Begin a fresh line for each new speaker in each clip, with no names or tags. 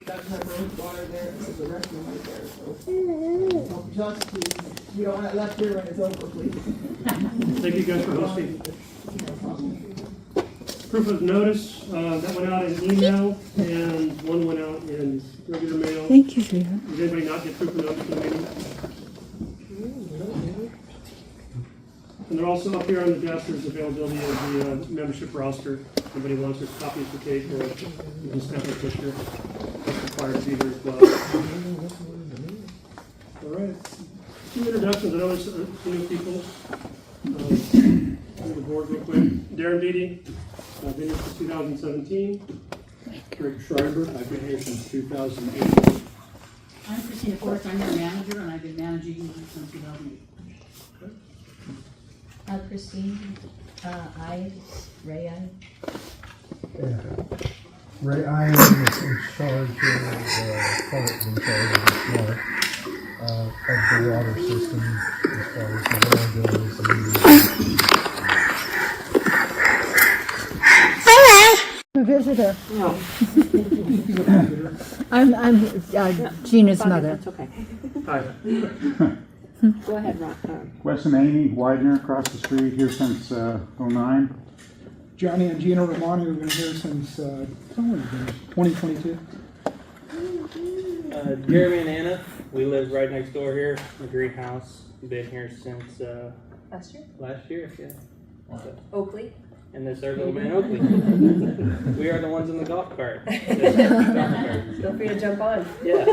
That's my road water there, this is the restroom right there, so. Just, you don't want it left here when it's over, please.
Thank you guys for hosting. Proof of notice, that went out in email, and one went out in regular mail.
Thank you, Schreiber.
Did anybody not get proof of notice for the meeting? And they're also up here on the desk, there's availability of the membership roster. If anybody wants their copies to take, or you can snap a picture. That's required to be here as well. All right. Two introductions. I know there's some new people. The board real quick. Darren Beatty, been here since 2017.
Rick Schreiber, I've been here since 2008.
I'm Christina Forrest, I'm your manager, and I've been managing since 2008.
Christine, Ray,
Yeah. Ray, I am in charge of, part in charge of the smart, of the water system as far as the well goes.
A visitor. I'm Gina's mother.
That's okay.
Hi.
Go ahead, Ron.
Wes and Amy Widener across the street here since 09.
Johnny and Gina Romani have been here since 2022.
Jeremy and Anna, we live right next door here in the greenhouse. Been here since
last year,
last year, yeah. So,
Oakley.
and this our little man Oakley. We are the ones in the golf cart.
Feel free to jump on.
Yeah.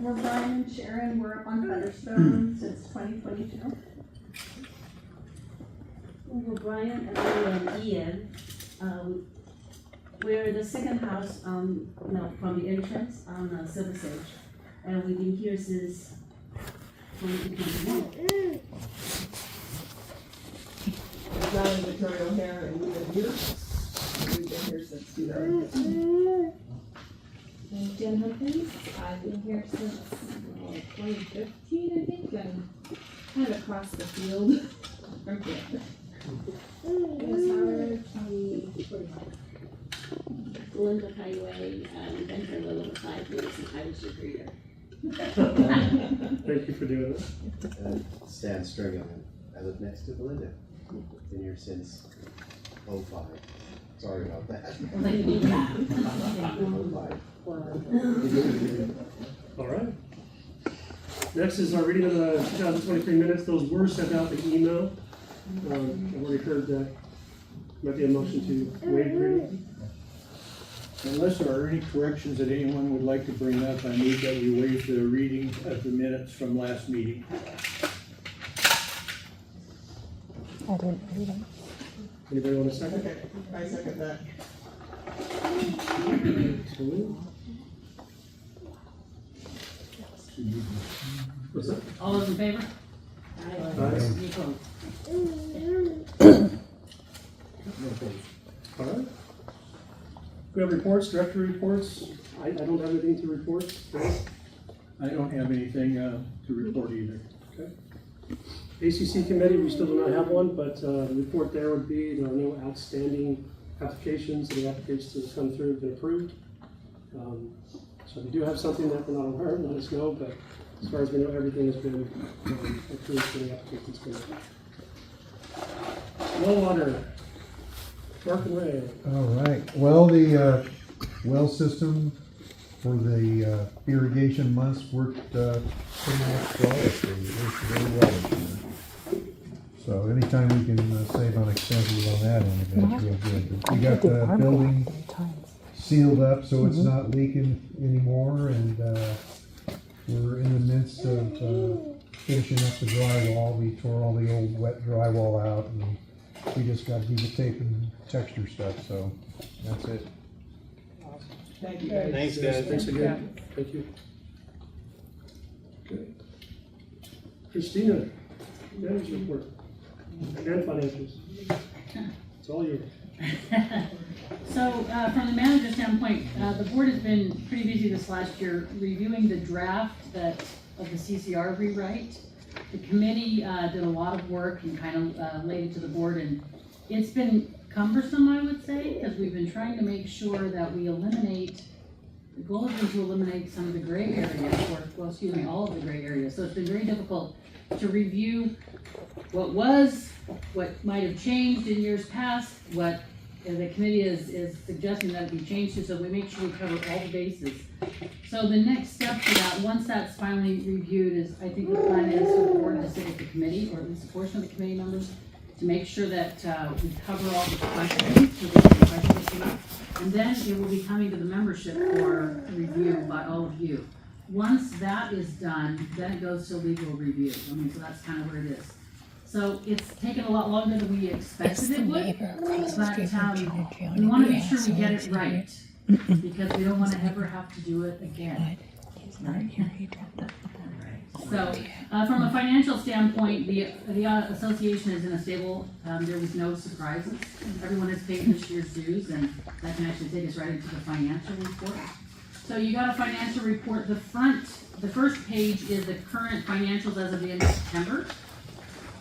We're Brian and Sharon. We're up on Featherstone since 2022. We're Brian and I and Ian. We're the second house from the entrance on Silver Sage. And we've been here since 2021.
John and Victoria O'Hare, and we've been here. We've been here since 2015.
And Jen Humphrey, I've been here since 2015, I think, and kind of across the field from here. Miss Howard, 2045. Linda Highway, and been here a little over 5 years, and I was your greeter.
Thank you for doing this.
Stan Stringham, I live next to Belinda. Been here since 05. Sorry about that. 05.
All right. Next is our reading of the 2023 minutes. Those were sent out in email. I've already heard that. Might be a motion to waive reading.
Unless there are any corrections that anyone would like to bring up, I move that we waive the reading of the minutes from last meeting.
I didn't read them.
Anybody want a second?
Okay, I second that.
What's that?
All those in favor?
Aye.
Any opposed?
All right. We have reports, director reports. I don't have anything to report.
I don't have anything to report either.
Okay. ACC committee, we still do not have one, but the report there would be there are no outstanding applications. The applications that have come through have been approved. So if you do have something that we're not aware of, let us know. But as far as we know, everything has been approved for the applications committee. Well water. Mark and Ray.
All right, well, the well system for the irrigation months worked pretty much flawlessly. It worked very well. So anytime we can save on expenses on that end, that's real good. We got the building sealed up so it's not leaking anymore, and we're in the midst of finishing up the drywall. We tore all the old wet drywall out, and we just got to do the tape and texture stuff, so that's it.
Thank you, guys.
Thanks, guys.
Thanks again. Thank you. Good. Christina, manager's report and financials. It's all yours.
So from the manager standpoint, the board has been pretty busy this last year reviewing the draft of the CCR rewrite. The committee did a lot of work and kind of laid it to the board, and it's been cumbersome, I would say, because we've been trying to make sure that we eliminate, the goal has been to eliminate some of the gray areas, all of the gray areas. So it's been very difficult to review what might have changed in years past, what the committee is suggesting that it be changed to, so we make sure we cover all the bases. So the next step for that, once that's finally reviewed, is I think the plan is for the board to sit with the committee, or at least a portion of the committee members, to make sure that we cover all the questions, so the questions come up. And then it will be coming to the membership for review by all of you. Once that is done, then it goes to legal review. I mean, so that's kind of where it is. So it's taken a lot longer than we expected it would, but we want to make sure we get it right, because we don't want to ever have to do it again. Right? So, from a financial standpoint, the association is in a stable, there was no surprises. Everyone has paid this year's dues, and that can actually take us right into the financial report. So you got a financial report. The first page is the current financials as of the end of September.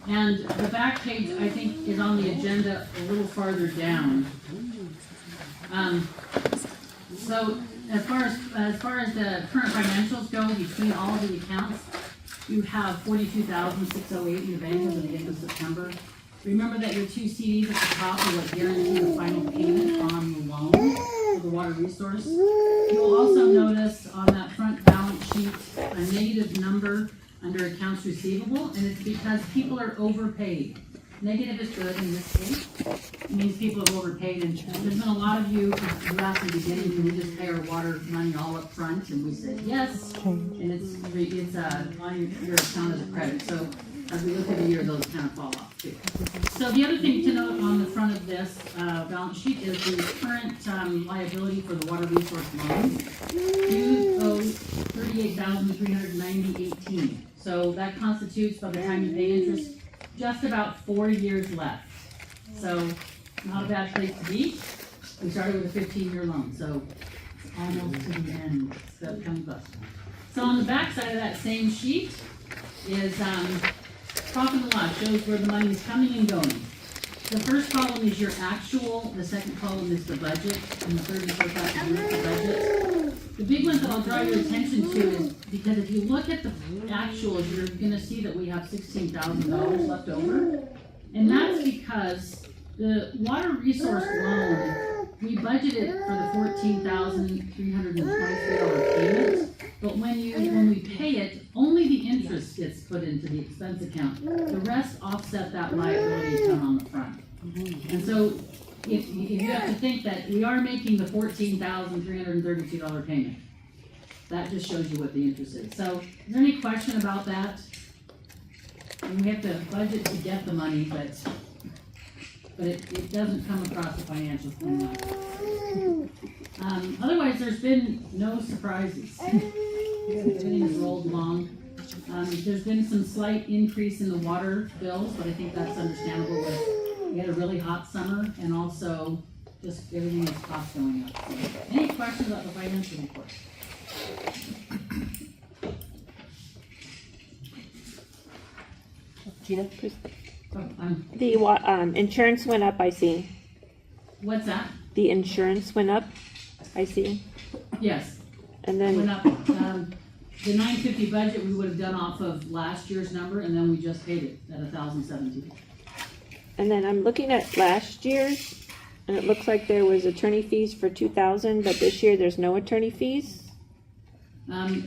And the back page, I think, is on the agenda a little farther down. So as far as the current financials go, between all of the accounts, you have $42,608 in the bank as of the end of September. Remember that your two CDs at the top are what guarantee the final payment on the loan for the water resource. You'll also notice on that front balance sheet a negative number under accounts receivable, and it's because people are overpaid. Negative is good in this case. It means people are overpaid, and there's been a lot of you who asked in the beginning, can we just pay our water money all up front? And we said yes, and it's on your account as a credit. So as we look at the year, those kind of fall off too. So the other thing to note on the front of this balance sheet is the current liability for the water resource loans. You owe $38,390.18. So that constitutes, by the time you pay interest, just about 4 years left. So not a bad place to be. We started with a 15-year loan, so almost to the end. It's upcoming bus. So on the back side of that same sheet is profit and loss, shows where the money is coming and going. The first column is your actual, the second column is the budget, and the third and fourth column is the budget. The big ones that I'll draw your attention to is, because if you look at the actuals, you're gonna see that we have $16,000 left over. And that's because the water resource loan, we budgeted for the $14,323 payment. But when we pay it, only the interest gets put into the expense account. The rest offset that liability account on the front. And so if you have to think that we are making the $14,332 payment, that just shows you what the interest is. So is there any question about that? And we have to budget to get the money, but it doesn't come across the financial plan. Otherwise, there's been no surprises. Everything has rolled along. There's been some slight increase in the water bills, but I think that's understandable. We had a really hot summer, and also just everything is cost going up. So, any questions about the financial report?
Gina?
Oh,
The insurance went up, I see.
what's that?
The insurance went up, I see.
Yes.
And
Went
then,
up. The $950 budget we would have done off of last year's number, and then we just paid it at $1,017.
I'm looking at last year's, and it looks like there was attorney fees for $2,000, but this year there's no attorney fees.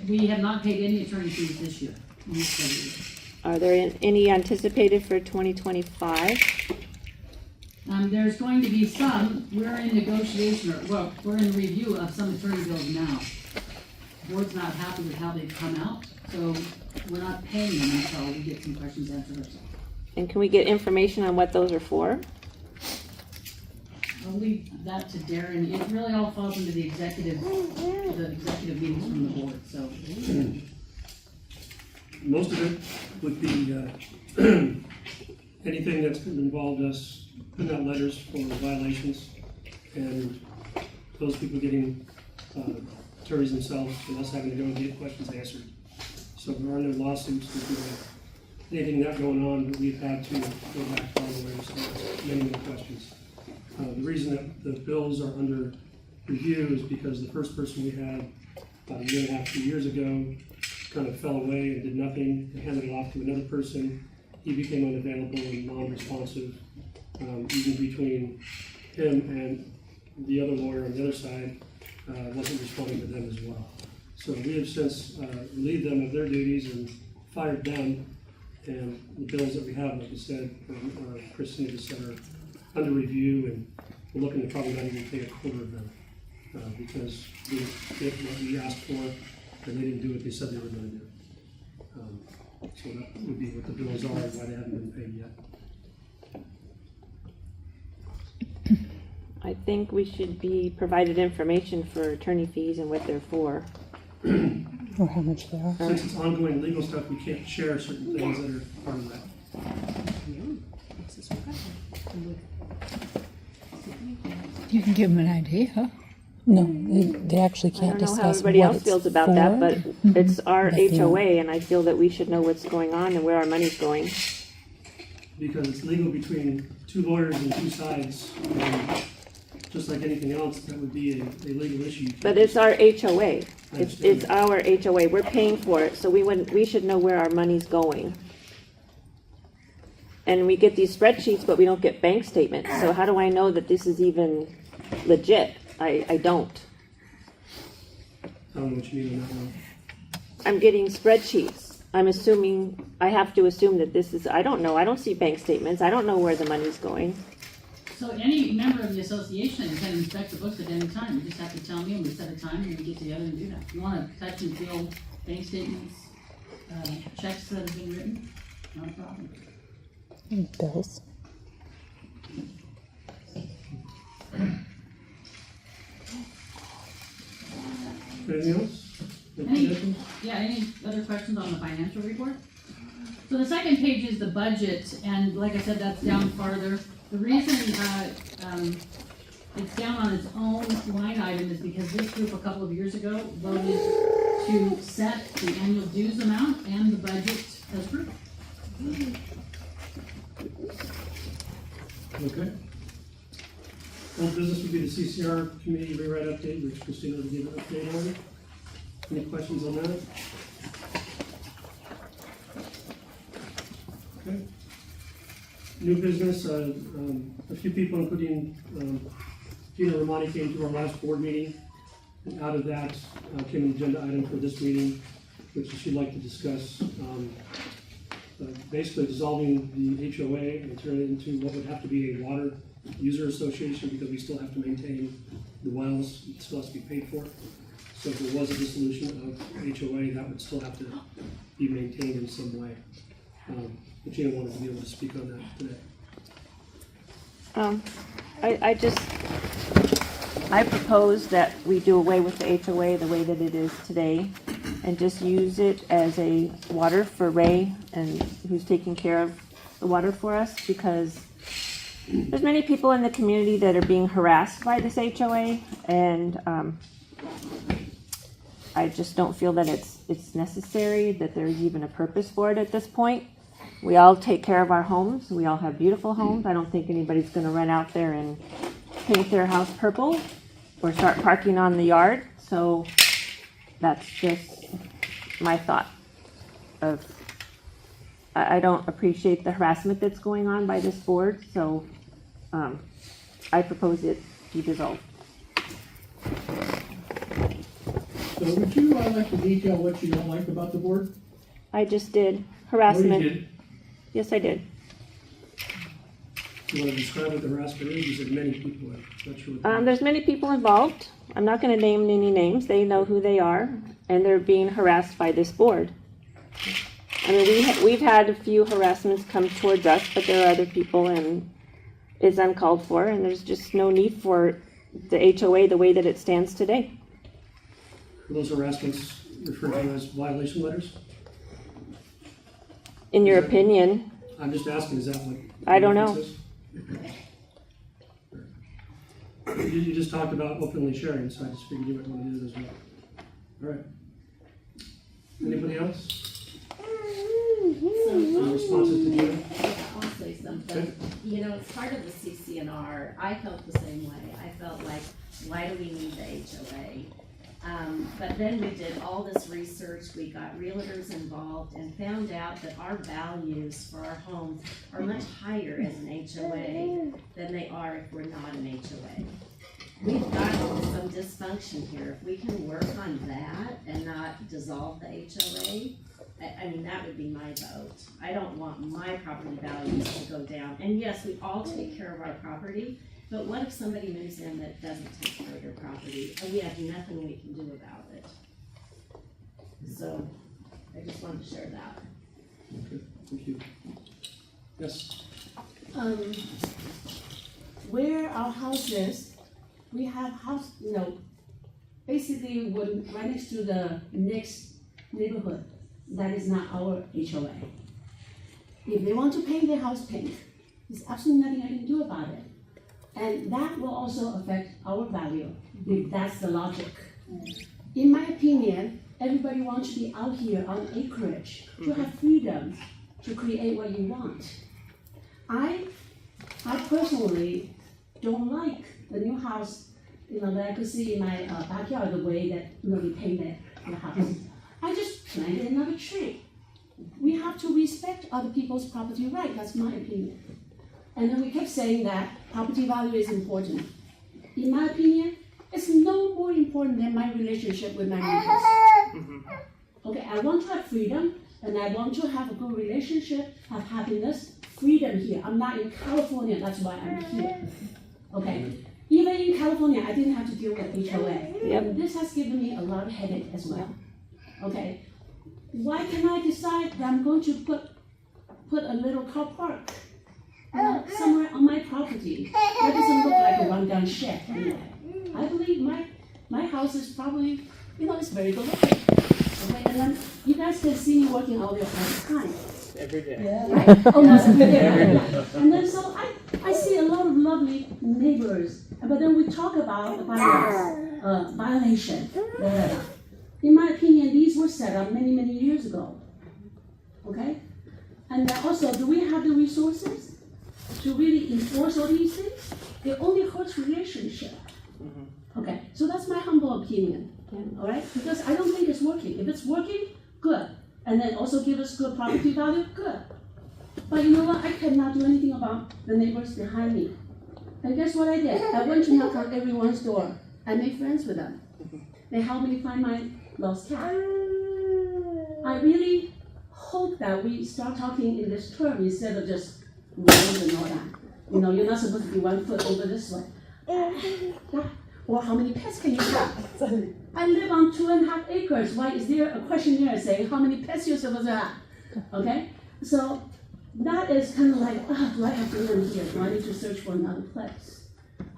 We have not paid any attorney fees this year. In this study year.
Are there any anticipated for 2025?
There's going to be some. We're in negotiation, we're in review of some attorney bills now. The board's not happy with how they've come out, so we're not paying them until we get some questions answered ourselves.
And can we get information on what those are for?
I'll leave that to Darren. It really all falls into the executive meetings from the board, so.
Most of it would be anything that's involved us putting out letters for violations, and those people getting attorneys themselves, and us having to go and get questions answered. So there are no lawsuits, anything that going on, but we've had to go back all the way, so many more questions. The reason that the bills are under review is because the first person we had about a year and a half, 2 years ago, kind of fell away and did nothing and handed it off to another person. He became unavailable and non-responsive. Even between him and the other lawyer on the other side, wasn't responding to them as well. So we have since relieved them of their duties and fired them. And the bills that we have, like I said, Christine just said, are under review, and we're looking to probably not even pay a quarter of them because we did what we asked for, and they didn't do what they said they were going to do. So that would be what the bills are and why they haven't been paid yet.
I think we should be provided information for attorney fees and what they're for.
Or how much they are.
Since it's ongoing legal stuff, we can't share certain things that are part of that.
You can give them an idea, huh? No, they actually
I
can't
don't know how
discuss
everybody
what
else
it's
feels about
for.
that, but it's our
But they
HOA, and I feel that we should know what's going on and where our money's going.
Because it's legal between two lawyers and two sides, and just like anything else, that would be a legal issue.
But it's our HOA.
I
It's
understand.
our HOA. We're paying for it, so we should know where our money's going. And we get these spreadsheets, but we don't get bank statements. So how do I know that this is even legit? I don't.
I don't know what you mean on that one.
I'm getting spreadsheets. I have to assume that this is, I don't know. I don't see bank statements. I don't know where the money's going.
So any member of the association can inspect the books at any time. You just have to tell me, and we set a time, and we get together and do that. If you want to touch and feel bank statements, checks that have been written, not a problem.
Bills.
Anything else?
Any other questions on the financial report? So the second page is the budget, and like I said, that's down farther. The reason it's down on its own line item is because this group a couple of years ago voted to set the annual dues amount and the budget as approved.
Okay. Old business would be the CCR committee rewrite update, which Christina will give an update on. Any questions on that? Okay. New business, a few people, including Gina Romani, came to our last board meeting. And out of that came an agenda item for this meeting, which she'd like to discuss. Basically dissolving the HOA and turn it into what would have to be a water user association, because we still have to maintain the wells. It still has to be paid for. So if there was a dissolution of HOA, that would still have to be maintained in some way. But Gina wanted to be able to speak on that today.
I propose that we do away with the HOA the way that it is today and just use it as a water for Ray, and who's taking care of the water for us, because there's many people in the community that are being harassed by this HOA, and I just don't feel that it's necessary, that there's even a purpose for it at this point. We all take care of our homes. We all have beautiful homes. I don't think anybody's going to run out there and paint their house purple or start parking on the yard. So that's just my thought of, I don't appreciate the harassment that's going on by this board. So I propose it be dissolved.
So would you like to detail what you don't like about the board?
I just did.
Oh,
Harassment.
you did?
Yes, I did.
You want to describe what the harassment is? You said many people. I'm not sure what
There's many people involved. I'm not going to name any names. They know who they are, and they're being harassed by this board. I mean, we've had a few harassments come towards us, but there are other people, and it's uncalled for, and there's just no need for the HOA the way that it stands today.
Are those harassments referred to as violation letters?
In your
Is that-
opinion,
I'm just asking, is that what?
I don't know.
You just talked about openly sharing, so I just figured you might want to do it as well. All right. Anybody else? Any responses to Gina?
Also,
say something. You know, it's part of the CCNR. I felt the same way. I felt like, why do we need the HOA? But then we did all this research, we got realtors involved and found out that our values for our homes are much higher as an HOA than they are if we're not an HOA. We've got some dysfunction here. If we can work on that and not dissolve the HOA, I mean, that would be my vote. I don't want my property values to go down. And yes, we all take care of our property, but what if somebody moves in that doesn't take care of their property and we have nothing we can do about it? So, I just wanted to share that.
Okay, thank you. Yes,
Where our house is, we have house, basically when right next to the next neighborhood, that is not our HOA. If they want to paint their house pink, there's absolutely nothing I can do about it. And that will also affect our value, if that's the logic. In my opinion, everybody wants to be out here on acreage, to have freedom to create what you want. I personally don't like the new house, that I could see in my backyard, the way that, we painted the house. I just planted another tree. We have to respect other people's property right, that's my opinion. And then we kept saying that property value is important. In my opinion, it's no more important than my relationship with my neighbors. Okay, I want to have freedom, and I want to have a good relationship, have happiness, freedom here. I'm not in California, that's why I'm here. Okay, even in California, I didn't have to deal with HOA.
Yep.
This has given me a lot of headache as well. Okay, why can I decide that I'm going to put a little car park somewhere on my property? That doesn't look like a run-down shed anyway. I believe my house is probably, it's very good looking. Okay, and then you guys can see me working out there all the time.
Every day.
Right? Almost every day. And then so I see a lot of lovely neighbors, but then we talk about the violation. In my opinion, these were set up many, many years ago. Okay? And also, do we have the resources to really enforce all these things? It only hurts relationship. Okay, so that's my humble opinion. All right? Because I don't think it's working. If it's working, good. And then also give us good property value, good. But you know what? I cannot do anything about the neighbors behind me. And guess what I did? I went to knock on everyone's door. I made friends with them. They helped me find my lost cat. I really hope that we start talking in this term instead of just rules and all that. You're not supposed to be 1 foot over this way. Or how many pets can you have? I live on 2.5 acres. Why is there a questionnaire saying how many pets you're supposed to have? Okay? So that is kind of like, do I have to live here? Do I need to search for another place?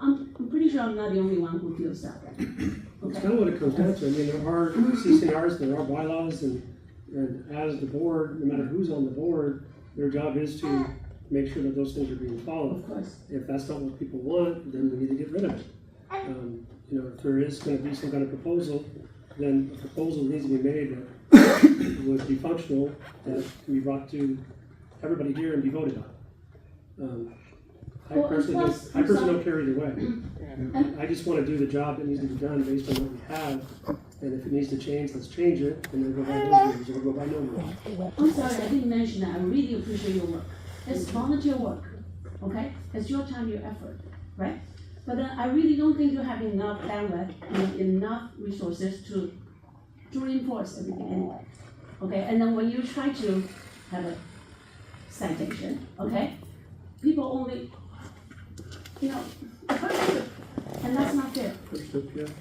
I'm pretty sure I'm not the only one who feels that way. Okay?
That's kind of what it comes down to. I mean, there are CCNRs, there are bylaws, and as the board, no matter who's on the board, their job is to make sure that those things are being followed.
Of course.
If that's not what people want, then we need to get rid of it. If there is going to be some kind of proposal, then a proposal needs to be made that would be functional, that can be brought to everybody here and be voted on. I personally don't care either way. I just want to do the job that needs to be done based on what we have, and if it needs to change, let's change it, and then go by those rules, or go by no rules.
I'm sorry, I didn't mention that. I really appreciate your work. It's volunteer work, okay? It's your time, your effort, right? But I really don't think you have enough bandwidth, enough resources to reinforce everything anyway. Okay, and then when you try to have a citation, okay, people only, and that's not fair.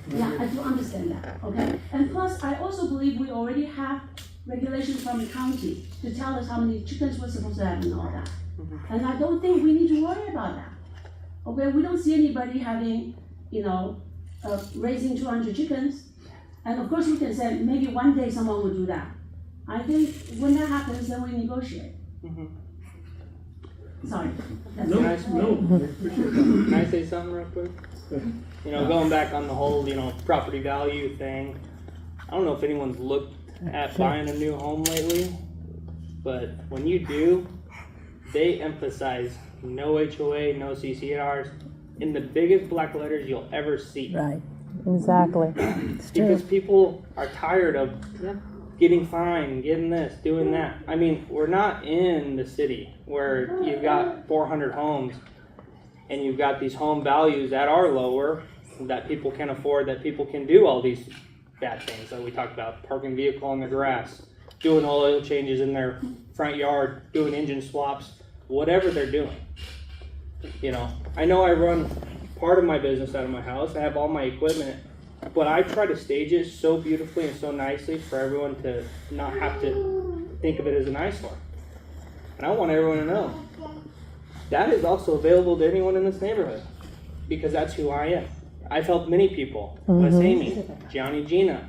Yeah, I do understand that, okay? And plus, I also believe we already have regulations from the county to tell us how many chickens we're supposed to have and all that. And I don't think we need to worry about that. Okay, we don't see anybody having, raising 200 chickens. And of course we can say maybe one day someone will do that. I think when that happens, then we negotiate. Sorry.
No,
Can I say something real quick? Going back on the whole, property value thing. I don't know if anyone's looked at buying a new home lately, but when you do, they emphasize no HOA, no CCNRs in the biggest black letters you'll ever see.
Right.
Exactly.
Because people are tired of getting fined, getting this, doing that. I mean, we're not in the city where you've got 400 homes and you've got these home values that are lower, that people can afford, that people can do all these bad things that we talked about, parking vehicle on the grass, doing oil changes in their front yard, doing engine swaps, whatever they're doing. You know I run part of my business out of my house. I have all my equipment, but I try to stage it so beautifully and so nicely for everyone to not have to think of it as an eyesore. And I want everyone to know that is also available to anyone in this neighborhood, because that's who I am. I've helped many people. Miss Amy, Johnny, Gina,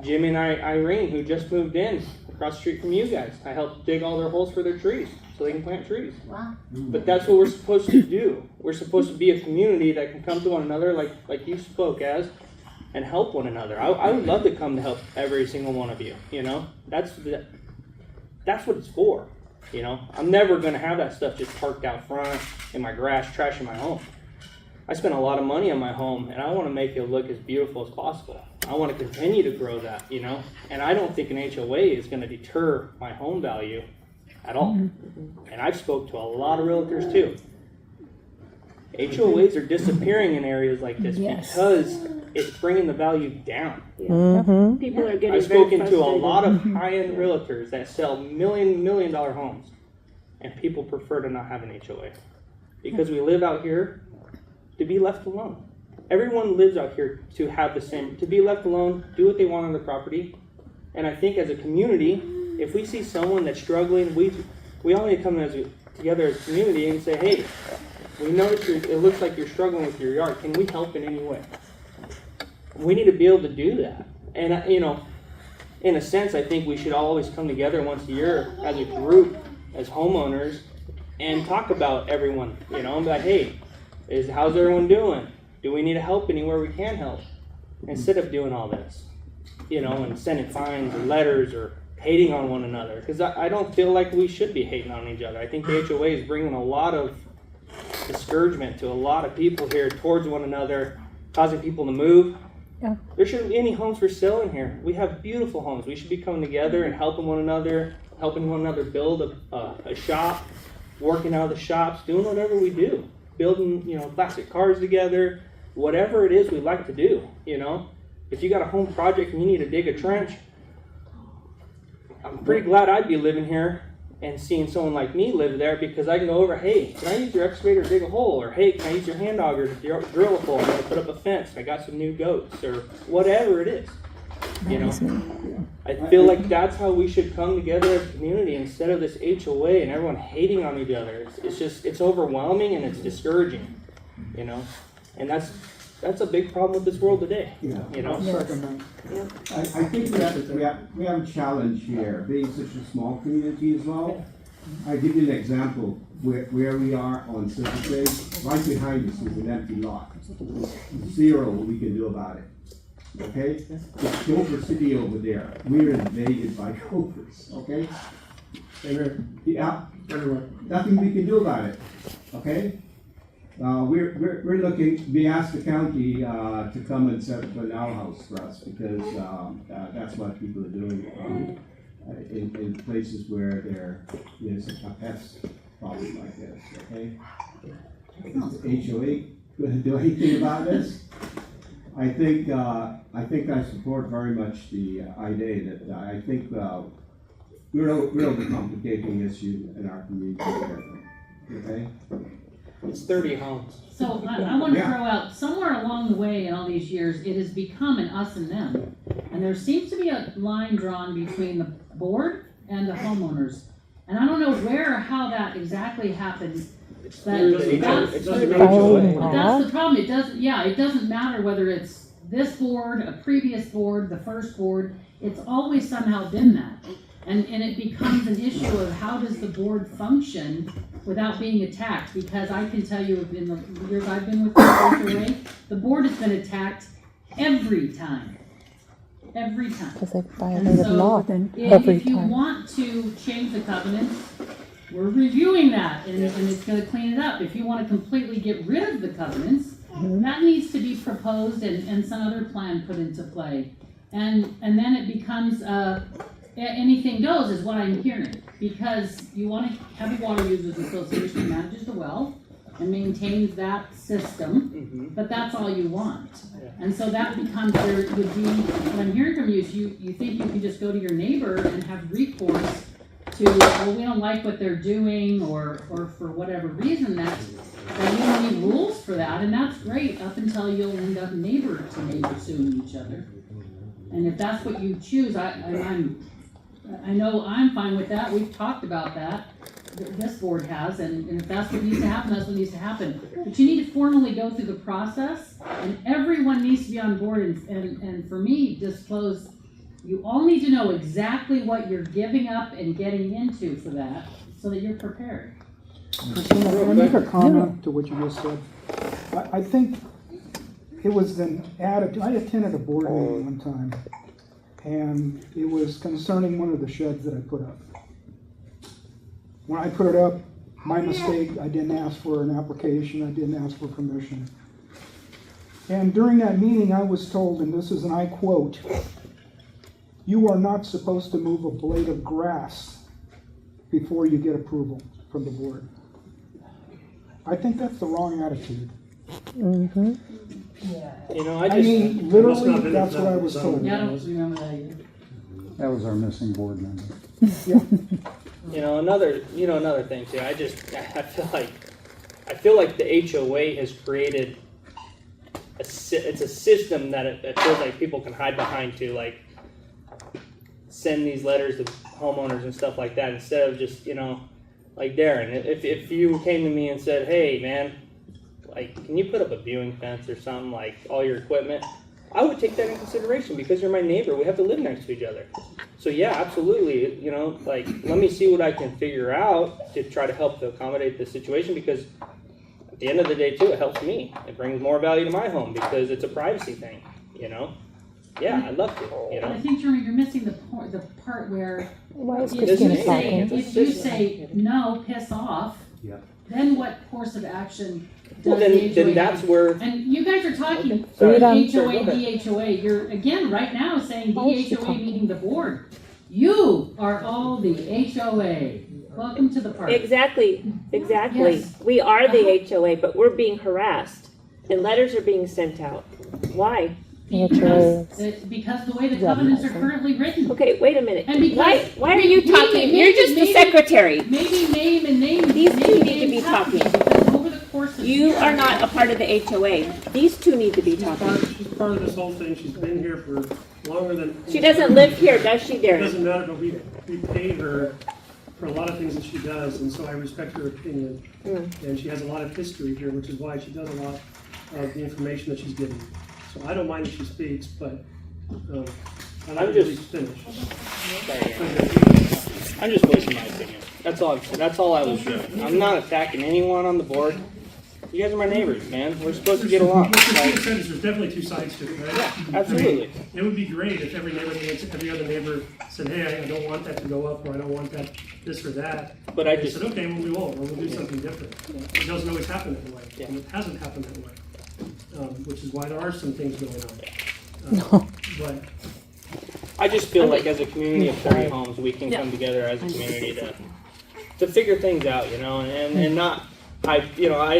Jimmy and Irene, who just moved in across the street from you guys. I helped dig all their holes for their trees so they can plant trees.
Wow.
But that's what we're supposed to do. We're supposed to be a community that can come to one another, like you spoke as, and help one another. I would love to come to help every single one of you. You know, that's what it's for. You know, I'm never going to have that stuff just parked out front in my grass, trash in my home. I spent a lot of money on my home, and I want to make it look as beautiful as possible. I want to continue to grow that, you know, and I don't think an HOA is going to deter my home value at all. And I've spoke to a lot of realtors too. HOAs are disappearing in areas like this because it's bringing the value down.
People are getting
I've spoken
very
to a
frustrated.
lot of high-end realtors that sell million dollar homes, and people prefer to not have an HOA because we live out here to be left alone. Everyone lives out here to have the same, to be left alone, do what they want on the property. And I think as a community, if we see someone that's struggling, we all need to come together as a community and say, hey, we notice it looks like you're struggling with your yard. Can we help in any way? We need to be able to do that. And, you know, in a sense, I think we should always come together once a year as a group, as homeowners, and talk about everyone, you know, and be like, hey, how's everyone doing? Do we need help anywhere we can help? Instead of doing all this, you know, and sending fines or letters or hating on one another. Because I don't feel like we should be hating on each other. I think the HOA is bringing a lot of discouragement to a lot of people here towards one another, causing people to move.
Yeah.
There shouldn't be any homes for sale in here. We have beautiful homes. We should be coming together and helping one another build a shop, working out of the shops, doing whatever we do. Building, you know, plastic cars together, whatever it is we like to do, you know. If you got a home project and you need to dig a trench, I'm pretty glad I'd be living here and seeing someone like me live there, because I can go over, hey, can I use your excavator to dig a hole? Or hey, can I use your hand auger to drill a hole? I'm going to put up a fence. I got some new goats, or whatever it is, you know. I feel like that's how we should come together as a community instead of this HOA and everyone hating on each other. It's overwhelming and it's discouraging, you know. And that's a big problem with this world today, you know.
I think we have a challenge here, being such a small community as well. I'll give you an example where we are on Silver Bay. Right behind us is an empty lot. Zero we can do about it. Okay? It's Gopher City over there. We're invaded by gophers. Okay? Yeah. Nothing we can do about it. Okay? We're looking. We asked the county to come and set up an outhouse for us, because that's what people are doing in places where there's a pest problem like this. Okay, is the HOA going to do anything about this? I think I support very much the idea that I think we're overcomplicating the issue in our community here. Okay.
It's 30 homes.
So I want to throw out, somewhere along the way in all these years, it has become an us and them. And there seems to be a line drawn between the board and the homeowners. And I don't know where or how that exactly happened. But that's the problem. It doesn't matter whether it's this board, a previous board, the first board. It's always somehow been that. And it becomes an issue of how does the board function without being attacked, because I can tell you in the years I've been with the HOA, the board has been attacked every time.
Because they violated law then
if you want to change the covenants, we're reviewing that, and it's gonna clean it up. If you wanna completely get rid of the covenants, that needs to be proposed and some other plan put into play. And then it becomes, anything goes is what I'm hearing, because you wanna have a water users association that manages the well and maintains that system, but that's all you want. And so that becomes, there would be, what I'm hearing from you is you think you can just go to your neighbor and have recourse to, well, we don't like what they're doing, or for whatever reason, that you don't need rules for that, and that's great, up until you'll end up neighbor to neighbor suing each other. And if that's what you choose, I know I'm fine with that, we've talked about that, this board has, and if that's what needs to happen, that's what needs to happen. But you need to formally go through the process, and everyone needs to be on board, and for me, disclose. You all need to know exactly what you're giving up and getting into for that, so that you're prepared.
Christina, can I make a comment to what you just said? I think it was an attitude. I attended a board meeting one time, and it was concerning one of the sheds that I put up. When I put it up, my mistake, I didn't ask for an application, I didn't ask for permission. And during that meeting, I was told, and this is, and I quote, "You are not supposed to move a blade of grass before you get approval from the board." I think that's the wrong attitude.
You know,
I mean, literally, that's what I was told.
Yeah, I don't remember that either.
That was our missing board member.
Yeah.
You know, another thing too. I feel like the HOA has created it's a system that it feels like people can hide behind to, like send these letters to homeowners and stuff like that, instead of just, you know, like Darren, if you came to me and said, hey man, like, can you put up a viewing fence or something, like all your equipment, I would take that in consideration because you're my neighbor. We have to live next to each other. So yeah, absolutely. You know, like, let me see what I can figure out to try to help to accommodate the situation, because at the end of the day too, it helps me. It brings more value to my home because it's a privacy thing, you know? Yeah, I'd love to, you know?
I think, Jeremy, you're missing the part where
Why is
if
Christina
you
talking?
say, no, piss off,
Yeah.
then what course of action
Well,
does the
then
HOA
that's
have?
where.
And you guys are talking
Sorry.
HOA,
Sorry, go ahead.
DHOA. You're, again, right now saying
Why is she
DHOA
talking?
meaning the board. You are all the HOA. Welcome to the party.
Exactly.
Yes.
We are the HOA, but we're being harassed, and letters are being sent out. Why?
Because the way the covenants are currently written.
Okay, wait a minute.
And because
Why are you talking? You're just the secretary.
Maybe name and name.
These two
name
need to be
names happen,
talking.
Because over the course of
You
years-
are not a part of the HOA. These two need to be talking.
She's part of this whole thing. She's been here for longer than.
She doesn't live here, does she,
It
Darren?
doesn't matter, but we pay her for a lot of things that she does, and so I respect her opinion. And she has a lot of history here, which is why she does a lot of the information that she's given. So I don't mind if she speaks, but I'd like to at least finish.
I'm just voicing my opinion. That's all I was doing. I'm not attacking anyone on the board. You guys are my neighbors, man. We're supposed to get along.
What Christina said is there's definitely two sides to it, right?
Yeah, absolutely.
I mean, it would be great if every other neighbor said, hey, I don't want that to go up, or I don't want that, this or that.
But I
And
just
said, okay, well, we won't, or we'll do something different. It doesn't always happen that way,
Yeah.
and it hasn't happened that way, which is why there are some things going on. But
I just feel like as a community of 30 homes, we can come together as a community to figure things out, you know, and not. I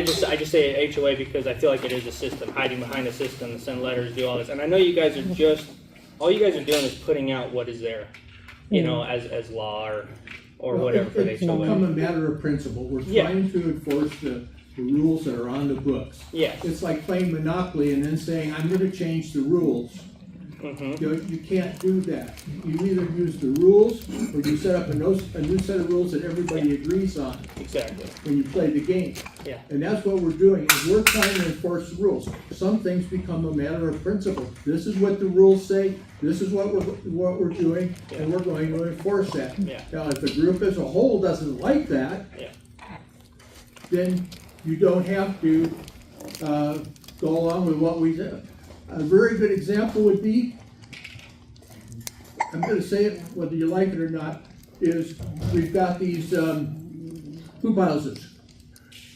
just say HOA because I feel like it is a system, hiding behind a system, to send letters, do all this. And I know you guys are all you guys are doing is putting out what is there, you know, as law or whatever for the
It's become a
HOA.
matter of principle. We're
Yeah.
trying to enforce the rules that are on the books.
Yeah.
It's like playing Monopoly and then saying, I'm gonna change the rules.
Mm-hmm.
You can't do that. You either use the rules, or you set up a new set of rules that everybody agrees on
Exactly.
when you play the game.
Yeah.
And that's what we're doing, is we're trying to enforce the rules. Some things become a matter of principle. This is what the rules say, this is what we're doing, and we're going to enforce that.
Yeah.
Now, if the group as a whole doesn't like that,
Yeah.
then you don't have to go along with what we said. A very good example would be, I'm gonna say it whether you like it or not, is we've got these hoop houses.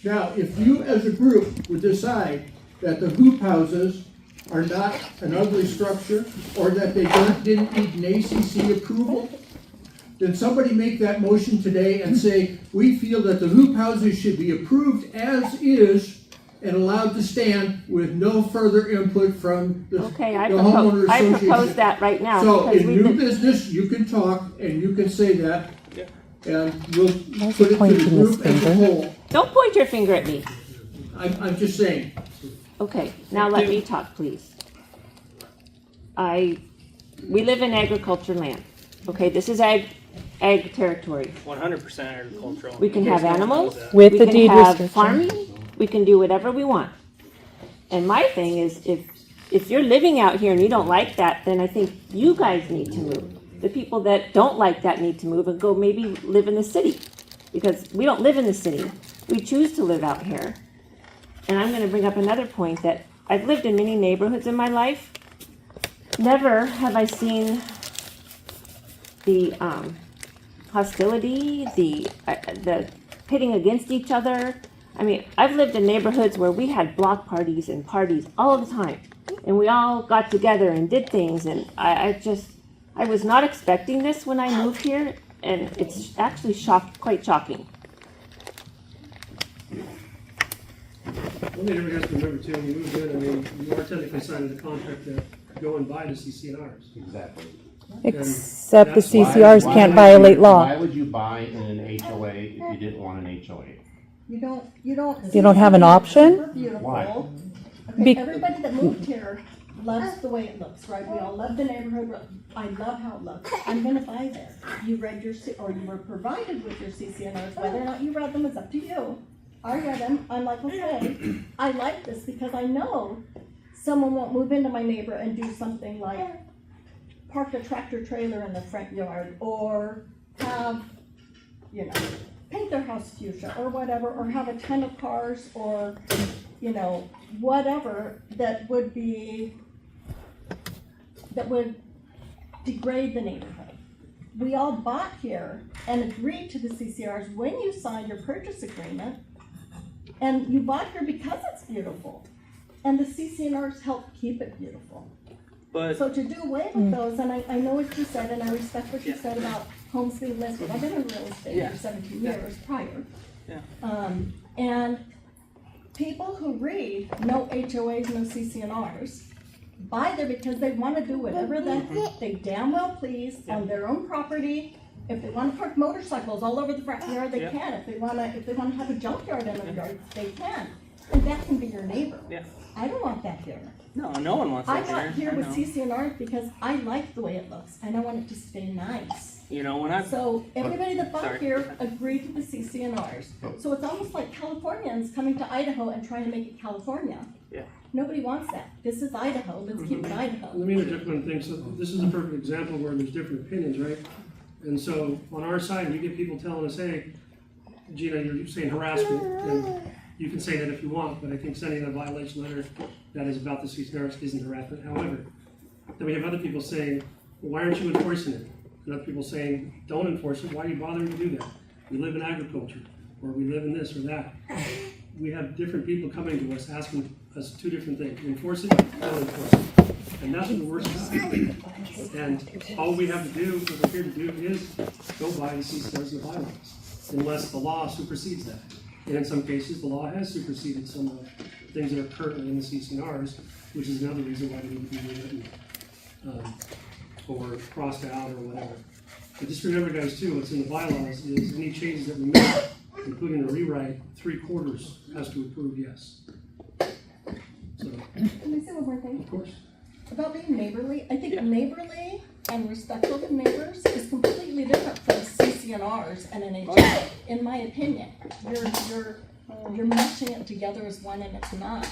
Now, if you as a group would decide that the hoop houses are not an ugly structure, or that they didn't need an ACC approval, then somebody make that motion today and say, we feel that the hoop houses should be approved as is and allowed to stand with no further input from the
Okay,
homeowner
I
association.
propose that right now.
So
because
in
we've
new
been-
business, you can talk and you can say that, and we'll
Why is
put
he
it to
pointing
the
his
group as a
finger?
whole.
Don't point your finger at me.
I'm just saying.
Okay, now let me talk, please. We live in agriculture land. Okay, this is ag territory.
100% agricultural.
We can
In case
have
no one
animals,
knows that.
With
we
the
can
deed
have
restriction.
farming, we can do whatever we want. And my thing is, if you're living out here and you don't like that, then I think you guys need to move. The people that don't like that need to move and go maybe live in the city. Because we don't live in the city. We choose to live out here. And I'm gonna bring up another point that I've lived in many neighborhoods in my life. Never have I seen the hostility, the pitting against each other. I mean, I've lived in neighborhoods where we had block parties and parties all the time. And we all got together and did things, and I was not expecting this when I moved here, and it's actually quite shocking.
One thing everybody has to remember too, when you move in, I mean, you are technically signing the contract to go and buy the CCNRs.
Exactly.
Except the
That's why-
CCRs
Why
can't
would
violate
you-
law.
Why would you buy in an HOA if you didn't want an HOA?
You don't. You
don't have an option?
Super beautiful.
Why?
Okay,
Be-
everybody that moved here loves the way it looks, right? We all love the neighborhood. I love how it looks. I'm gonna buy there. You read your, or you were provided with your CCNRs. Whether or not you read them is up to you. I read them. I'm like, okay, I like this because I know someone won't move into my neighbor and do something like park a tractor trailer in the front yard, or have, you know, paint their house fuchsia or whatever, or have a ton of cars, or, you know, whatever that would degrade the neighborhood. We all bought here and agreed to the CCRs when you signed your purchase agreement, and you bought here because it's beautiful, and the CCNRs help keep it beautiful.
But
So to do away with those, and I know what you said, and I respect what you said about homes being listed. I've been in real estate for 17 years prior.
Yeah.
And people who read no HOAs, no CCNRs, buy there because they want to do whatever they damn well please on their own property. If they want to park motorcycles all over the front yard, they can. If they want to have a junkyard in their yard, they can. And that can be your neighbor.
Yeah.
I don't want that here.
no one wants
I
that
got here
I
with
know.
CCNR because I like the way it looks, and I want it to stay nice.
You know, when I
So everybody that bought
Sorry.
here agreed to the CCNRs. So it's almost like Californians coming to Idaho and trying to make it California.
Yeah.
Nobody wants that. This is Idaho, let's keep it Idaho.
Let me interject one thing. So this is a perfect example where there's different opinions, right? And so on our side, we get people telling us, hey, Gina, you're saying harassment, and you can say that if you want, but I think sending a violation letter that is about the CCNRs isn't harassment. However, then we have other people saying, well, why aren't you enforcing it? And other people saying, don't enforce it. Why are you bothering to do that? We live in agriculture, or we live in this or that. We have different people coming to us asking us two different things: enforce it, don't enforce it. And that's what we're about. And all we have to do, what we're here to do, is go by the CCNRs and the bylaws, unless the law supersedes that. And in some cases, the law has superseded some of the things that are currently in the CCNRs, which is another reason why they need to be rewritten, or crossed out, or whatever. But just remember, guys, too, what's in the bylaws is any changes that we make, including a rewrite, 3/4 has to approve yes. So,
Can I say one more thing?
of course.
About being neighborly, I think neighborly and respectful of neighbors is completely different from CCNRs and an HOA, in my opinion. You're meshing it together as one, and it's not.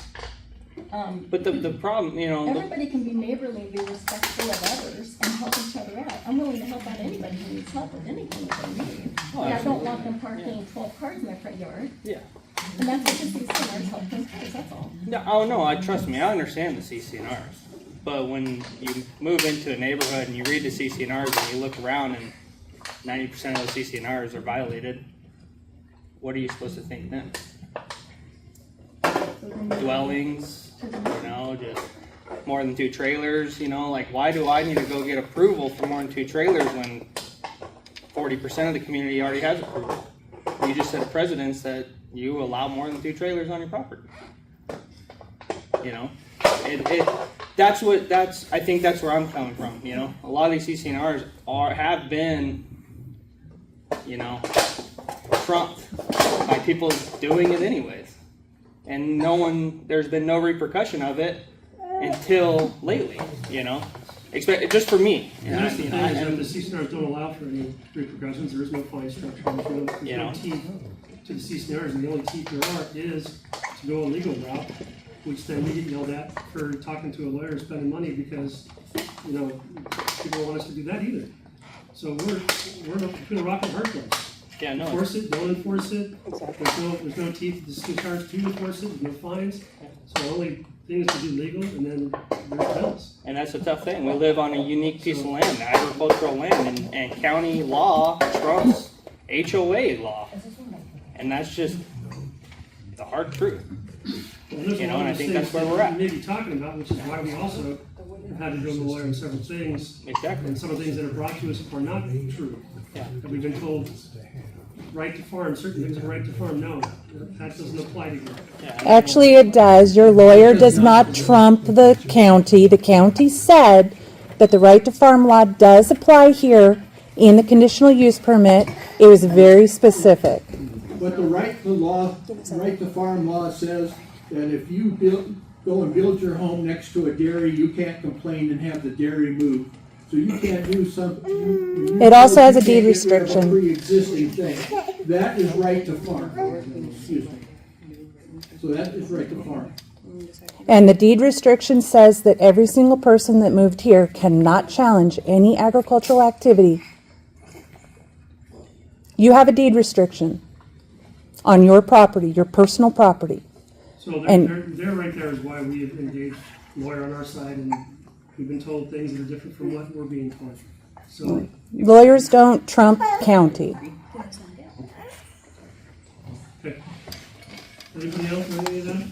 But the problem, you know,
Everybody can be neighborly and be respectful of others and help each other out. I'm willing to help out anybody who needs help with anything that they need.
Oh,
And I don't
absolutely.
want them parking 12 cars in their front yard.
Yeah.
And that's what the CCNRs help them do, that's all.
No, oh no, trust me, I understand the CCNRs. But when you move into a neighborhood and you read the CCNRs and you look around and 90% of the CCNRs are violated, what are you supposed to think then? Dwellings, just more than 2 trailers, like why do I need to go get approval for more than 2 trailers when 40% of the community already has approval? You just set a precedence that you allow more than 2 trailers on your property. I think that's where I'm coming from, A lot of these CCNRs have been, trumped by people doing it anyways. And there's been no repercussion of it until lately, just for me.
That's the thing, is that the CCNRs don't allow for any repercussions. There is no fine structure. There's no teeth to the CCNRs, and the only teeth there are is to go a legal route, which then we get yelled at for talking to a lawyer and spending money because, people don't want us to do that either. So we're between a rock and a hard place.
Yeah, no.
Enforce it, don't enforce it. There's no teeth to the CCNRs to enforce it, there's no fines. So the only thing is to do legal, and then there's bills.
And that's a tough thing. We live on a unique piece of land, agricultural land, and county law trumps HOA law. And that's just the hard truth. And I think that's where we're at.
We may be talking about, which is why we also have had to go to the lawyer on several things.
Exactly.
And some of the things that are brought to us are not true.
Yeah.
That we've been told, right to farm, certain things are right to farm. No, that doesn't apply to you.
Yeah.
Actually, it does. Your lawyer does not trump the county. The county said that the right to farm law does apply here in the conditional use permit. It was very specific.
But the right to farm law says that if you go and build your home next to a dairy, you can't complain and have the dairy moved. So you can't do something.
It also has a deed restriction.
Pre-existing thing. That is right to farm. Excuse me. So that is right to farm.
And the deed restriction says that every single person that moved here cannot challenge any agricultural activity. You have a deed restriction on your property, your personal property.
So
And-
there right there is why we have engaged a lawyer on our side, and we've been told things that are different from what we're being told. So
Lawyers don't trump county.
okay. Anybody else on any of that?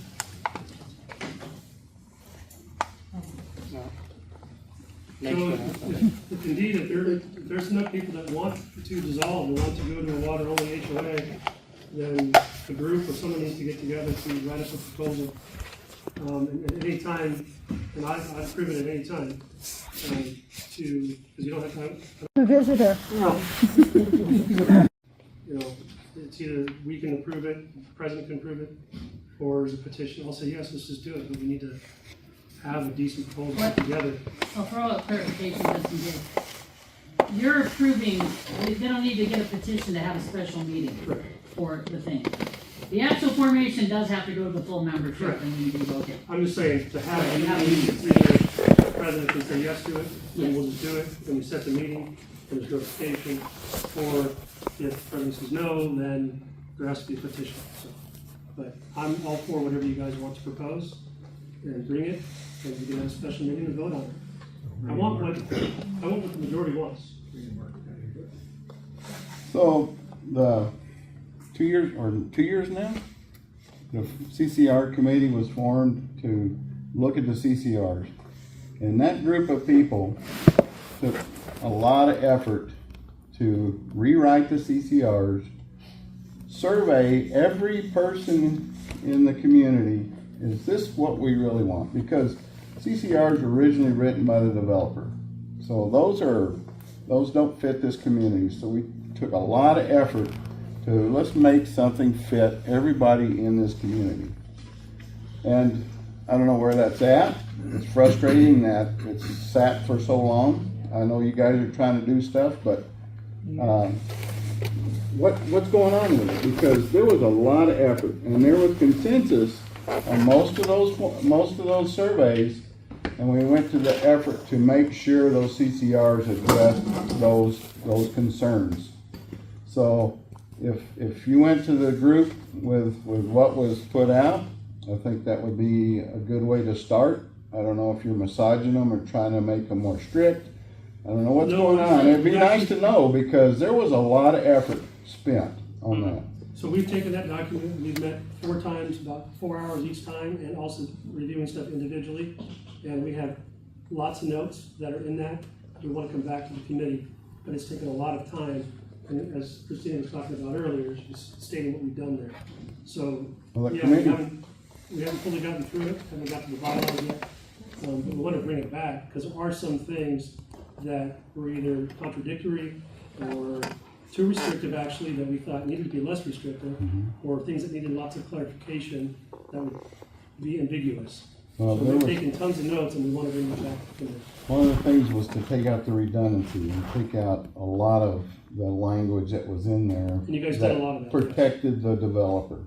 No.
So if indeed, if there's enough people that want to dissolve and want to go to a water-only HOA, then the group or someone needs to get together to write up a proposal. At any time, and I've proven at any time, because you don't have time.
A visitor.
It's either we can approve it, the president can approve it, or there's a petition. I'll say, yes, let's just do it, but we need to have a decent proposal together.
I'll throw out clarification just in case. You're approving, they don't need to get a petition to have a special meeting for the thing. The actual formation does have to go to the full membership and need to be voted.
I'm just saying, to have a meeting, either the president can say yes to it, then we'll just do it, then we set the meeting, and there's notification, or if the president says no, then there has to be a petition, so. But I'm all for whatever you guys want to propose, and bring it, and we can have a special meeting and vote on it. I want what the majority wants.
So, the 2 years now, the CCR committee was formed to look at the CCRs. And that group of people took a lot of effort to rewrite the CCRs, survey every person in the community, is this what we really want? Because CCRs were originally written by the developer. So those don't fit this community. So we took a lot of effort to let's make something fit everybody in this community. And I don't know where that's at. It's frustrating that it's sat for so long. I know you guys are trying to do stuff, but what's going on with it? Because there was a lot of effort, and there was consensus on most of those surveys, and we went to the effort to make sure those CCRs addressed those concerns. So if you went to the group with what was put out, I think that would be a good way to start. I don't know if you're massaging them or trying to make them more strict. I don't know what's going on. It'd be nice to know, because there was a lot of effort spent on that.
So we've taken that document, we've met 4 times, about 4 hours each time, and also reviewing stuff individually. And we have lots of notes that are in that. We want to come back to the committee, but it's taken a lot of time. And as Christina was talking about earlier, she's stating what we've done there. So,
Well, the
yeah,
committee-
we haven't fully gotten through it, haven't got to the bylaws yet. But we want to bring it back, because there are some things that were either contradictory or too restrictive, actually, that we thought needed to be less restrictive, or things that needed lots of clarification that would be ambiguous.
Well,
So
there
we've
was-
taken tons of notes, and we want to bring them back to the
One of the things was to take out the redundancy and take out a lot of the language that was in there.
And you guys did a lot of that,
protected the developer.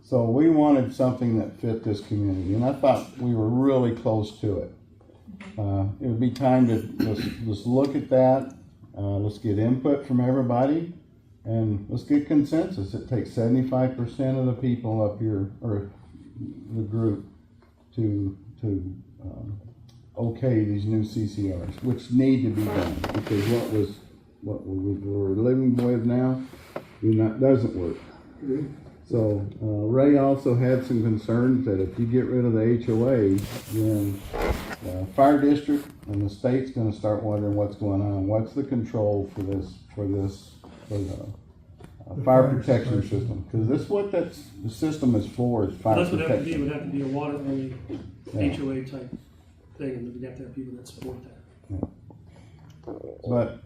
So we wanted something that fit this community, and I thought we were really close to it. It would be time to let's look at that, let's get input from everybody, and let's get consensus. It takes 75% of the people up here, or the group, to okay these new CCRs, which need to be done, because what we're living with now doesn't work. So Ray also had some concerns that if you get rid of the HOA, then the fire district and the state's going to start wondering what's going on. What's the control for the fire protection system? Because this is what the system is for, is fire
That's what
protection.
it would have to be a water only
Yeah.
HOA type thing, and we'd have to have people that support that.
But,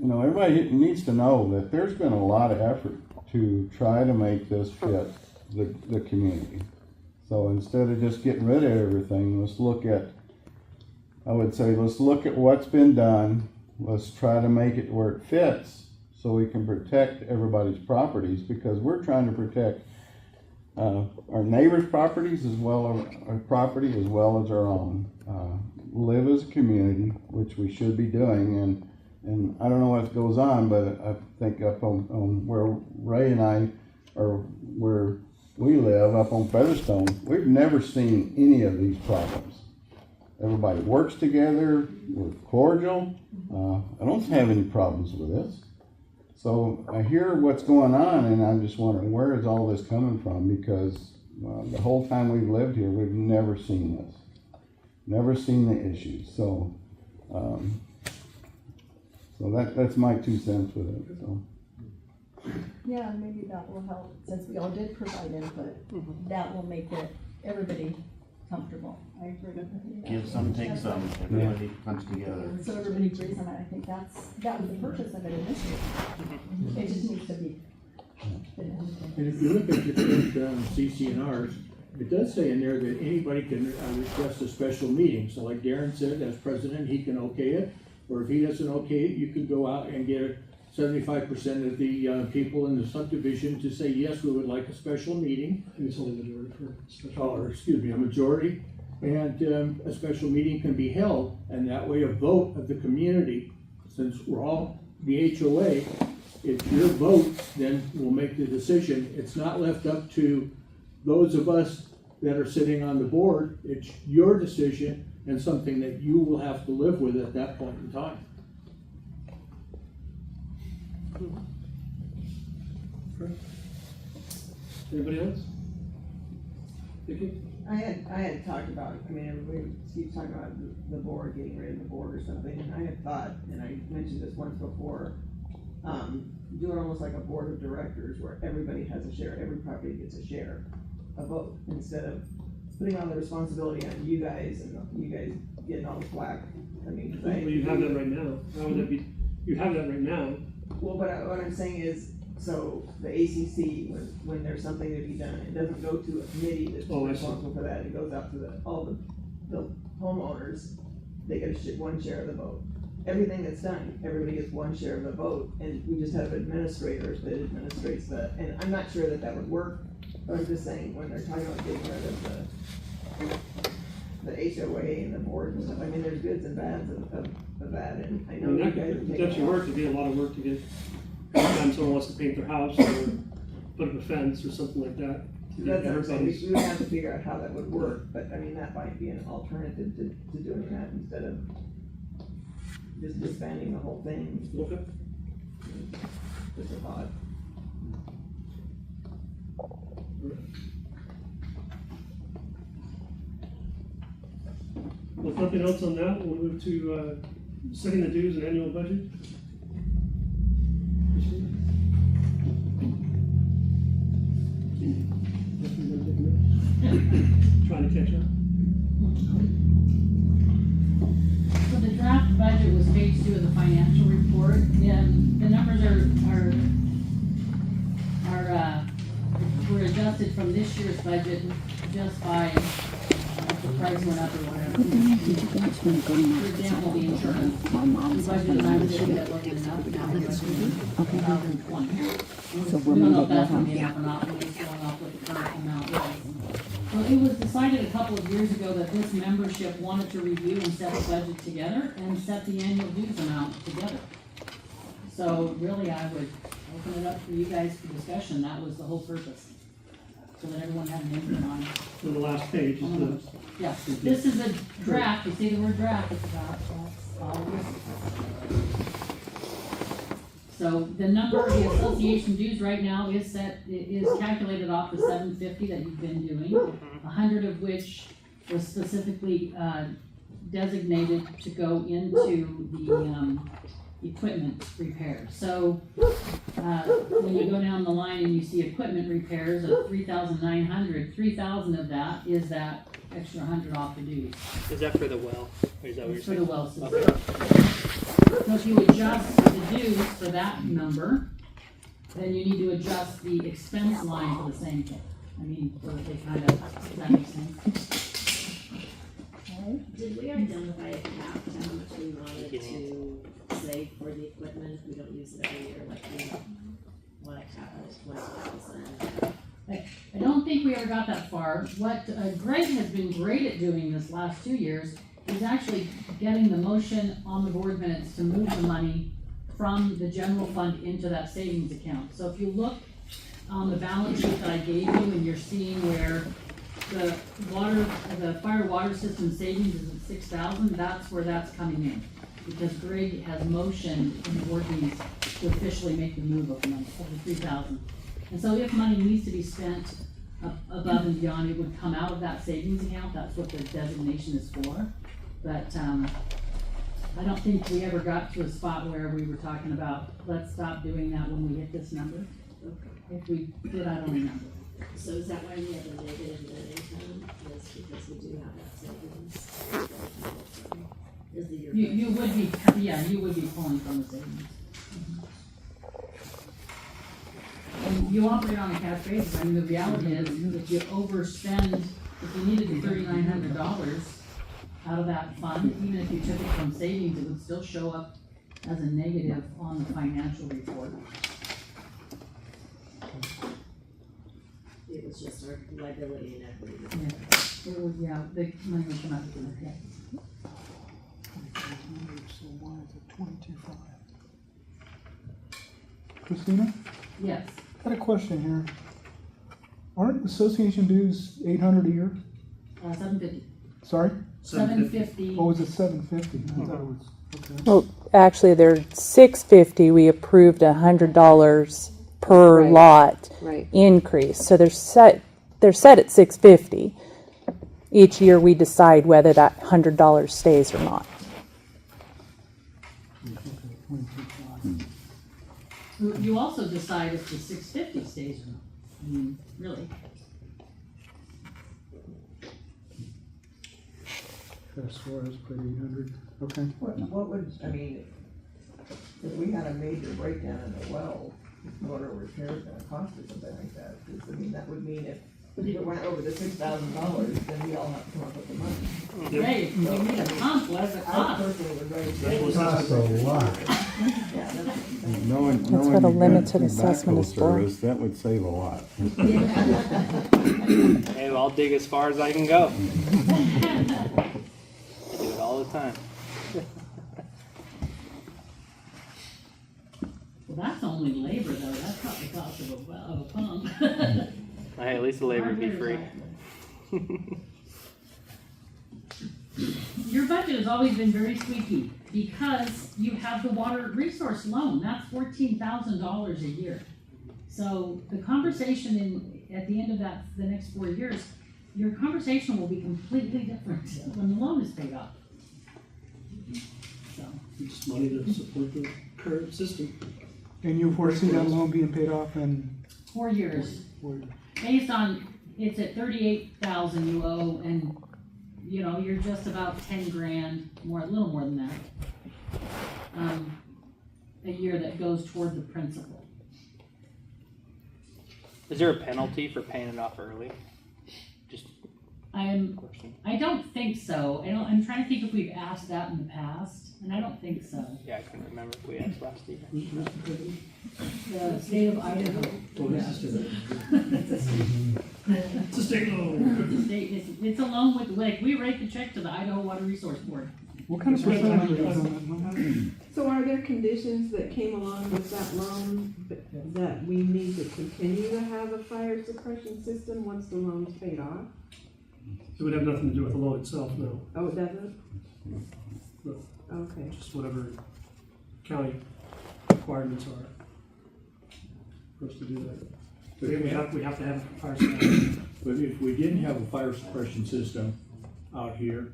everybody needs to know that there's been a lot of effort to try to make this fit the community. So instead of just getting rid of everything, let's look at what's been done. Let's try to make it where it fits so we can protect everybody's properties, because we're trying to protect our neighbors' properties as well as our property as well as our own. Live as a community, which we should be doing, and I don't know what goes on, but I think up on where Ray and I, or where we live, up on Featherstone, we've never seen any of these problems. Everybody works together, we're cordial. I don't have any problems with this. So I hear what's going on, and I'm just wondering, where is all this coming from? Because the whole time we've lived here, we've never seen this. Never seen the issues. So that's my 2 cents with it. So.
Yeah, maybe that will help, since we all did provide input, that will make everybody comfortable. I agree.
Give some, take some, everybody comes together.
So everybody agrees on it. I think that was the purpose of it initially. It just needs to be.
And if you look at your current CCNRs, it does say in there that anybody can request a special meeting. So like Darren said, as president, he can okay it, or if he doesn't okay it, you could go out and get 75% of the people in the subdivision to say, yes, we would like a special meeting.
And it's only majority for special.
Or, excuse me, a majority. And a special meeting can be held, and that way a vote of the community, since we're all the HOA, it's your vote, then we'll make the decision. It's not left up to those of us that are sitting on the board. It's your decision and something that you will have to live with at that point in time.
Anybody else? Vicky?
I had talked about, everybody keeps talking about the board, getting rid of the board or something, and I had thought, and I mentioned this once before, doing almost like a board of directors where everybody has a share, every property gets a share, a vote, instead of putting all the responsibility on you guys and you guys getting all the flack.
Well, you have that right now. How would that be? You have that right now.
Well, but what I'm saying is, so the ACC, when there's something to be done, it doesn't go to a committee that's responsible for that. It goes out to all the homeowners. They get one share of the vote. Everything that's done, everybody gets one share of the vote, and we just have administrators that administrates that. And I'm not sure that would work, but I'm just saying, when they're talking about getting rid of the HOA and the board and stuff, there's goods and bads of that, and I know you guys are taking.
That's your work. It'd be a lot of work to get. Every time someone wants to paint their house or put up a fence or something like that.
That's what I'm saying. We would have to figure out how that would work, but that might be an alternative to doing that instead of just disbanding the whole thing.
Okay.
Just a thought.
Well, if nothing else on that, we'll move to setting the dues and annual budget. Trying to catch up.
So the draft budget was page 2 of the financial report, and the numbers were adjusted from this year's budget just by the price went up or whatever. For example, the insurance. We budgeted 950, that wasn't enough, now we budgeted 1,020. We don't know if that's gonna be enough or not, we're just going off what the current amount is. Well, it was decided a couple of years ago that this membership wanted to review and set the budget together and set the annual dues amount together. So really, I would open it up for you guys for discussion. That was the whole purpose. So that everyone had an input on it.
So the last page is the.
Yeah, this is a draft. You see the word draft at the top. That's all it is. So the number of the association dues right now is set, it is calculated off the 750 that you've been doing, 100 of which was specifically designated to go into the equipment repairs. So when you go down the line and you see equipment repairs of 3,900, 3,000 of that is that extra 100 off the dues.
Is that for the well? Or is that what you're
For
saying?
the well system.
Okay.
So if you adjust the dues for that number, then you need to adjust the expense line for the same thing. I mean, so that they kind of, does that make sense?
Did we identify a cap to how much we wanted to save for the equipment if we don't use it every year, like we want to cap it at 20,000?
I don't think we ever got that far. What Greg has been great at doing this last 2 years is actually getting the motion on the board minutes to move the money from the general fund into that savings account. So if you look on the balance sheet that I gave you and you're seeing where the fire water system savings is at 6,000, that's where that's coming in. Because Greg has motioned in the board meetings to officially make the move of the money, of the 3,000. And so if money needs to be spent above and beyond, it would come out of that savings account. That's what the designation is for. But I don't think we ever got to a spot where we were talking about, let's stop doing that when we hit this number. If we did, I don't remember.
So is that why we have a negative net income? Is because we do have that savings? Is the year?
You would be, yeah, you would be pulling from the savings. And you operate on a cash basis. I mean, the reality is, if you overspend, if you needed $3,900 out of that fund, even if you took it from savings, it would still show up as a negative on the financial report.
It was just our liability and equity.
Yeah, it was, yeah, the money would come out of the account.
So why is it 22.5? Christina,
Yes,
I got a question here. Aren't association dues 800 a year?
750.
Sorry?
750.
Oh, was it 750? I thought it was, okay.
Well, actually, they're $650. We approved $100 per
Right.
lot
Right.
increase. So they're set at $650. Each year we decide whether that $100 stays or not.
You also decide if the 650 stays or not. I mean, really.
That's Suarez put 800. Okay.
What would, I mean, if we had a major breakdown in the well, water repair is gonna cost or something like that, I mean, that would mean if it went over the $6,000, then we all have to come up with the money.
Hey, we need a pump, what does it
I
cost?
personally would rather.
It costs a lot.
Yeah, that's.
Knowing
That's what a
you got
limited assessment
backhoe
is for.
service, that would save a lot.
Hey, I'll dig as far as I can go. I do it all the time.
Well, that's only labor though, that's not the cost of a pump.
Hey, at least the labor would be free.
Your budget has always been very squeaky because you have the water resource loan, that's $14,000 a year. So the conversation at the end of that, the next 4 years, your conversation will be completely different when the loan is paid off. So,
It's money to support the current system.
And you foresee that loan being paid off in
4 years,
4 years?
based on, it's at 38,000 you owe, and, you know, you're just about 10 grand, more, a little more than that. A year that goes toward the principal.
Is there a penalty for paying it off early? Just a question.
I don't think so. I'm trying to think if we've asked that in the past, and I don't think so.
Yeah, I couldn't remember if we asked last year.
The state of Idaho.
Oh,
Yeah.
it's a state loan.
It's a loan with, like, we write the check to the Idaho Water Resource Board.
What kind of percentage is on that loan?
So are there conditions that came along with that loan that we need to continue to have a fire suppression system once the loan's paid off?
It would have nothing to do with the loan itself, no.
Oh, it doesn't?
No.
Okay.
Just whatever county requirements are for us to do that. We have to have a fire suppression.
But if we didn't have a fire suppression system out here,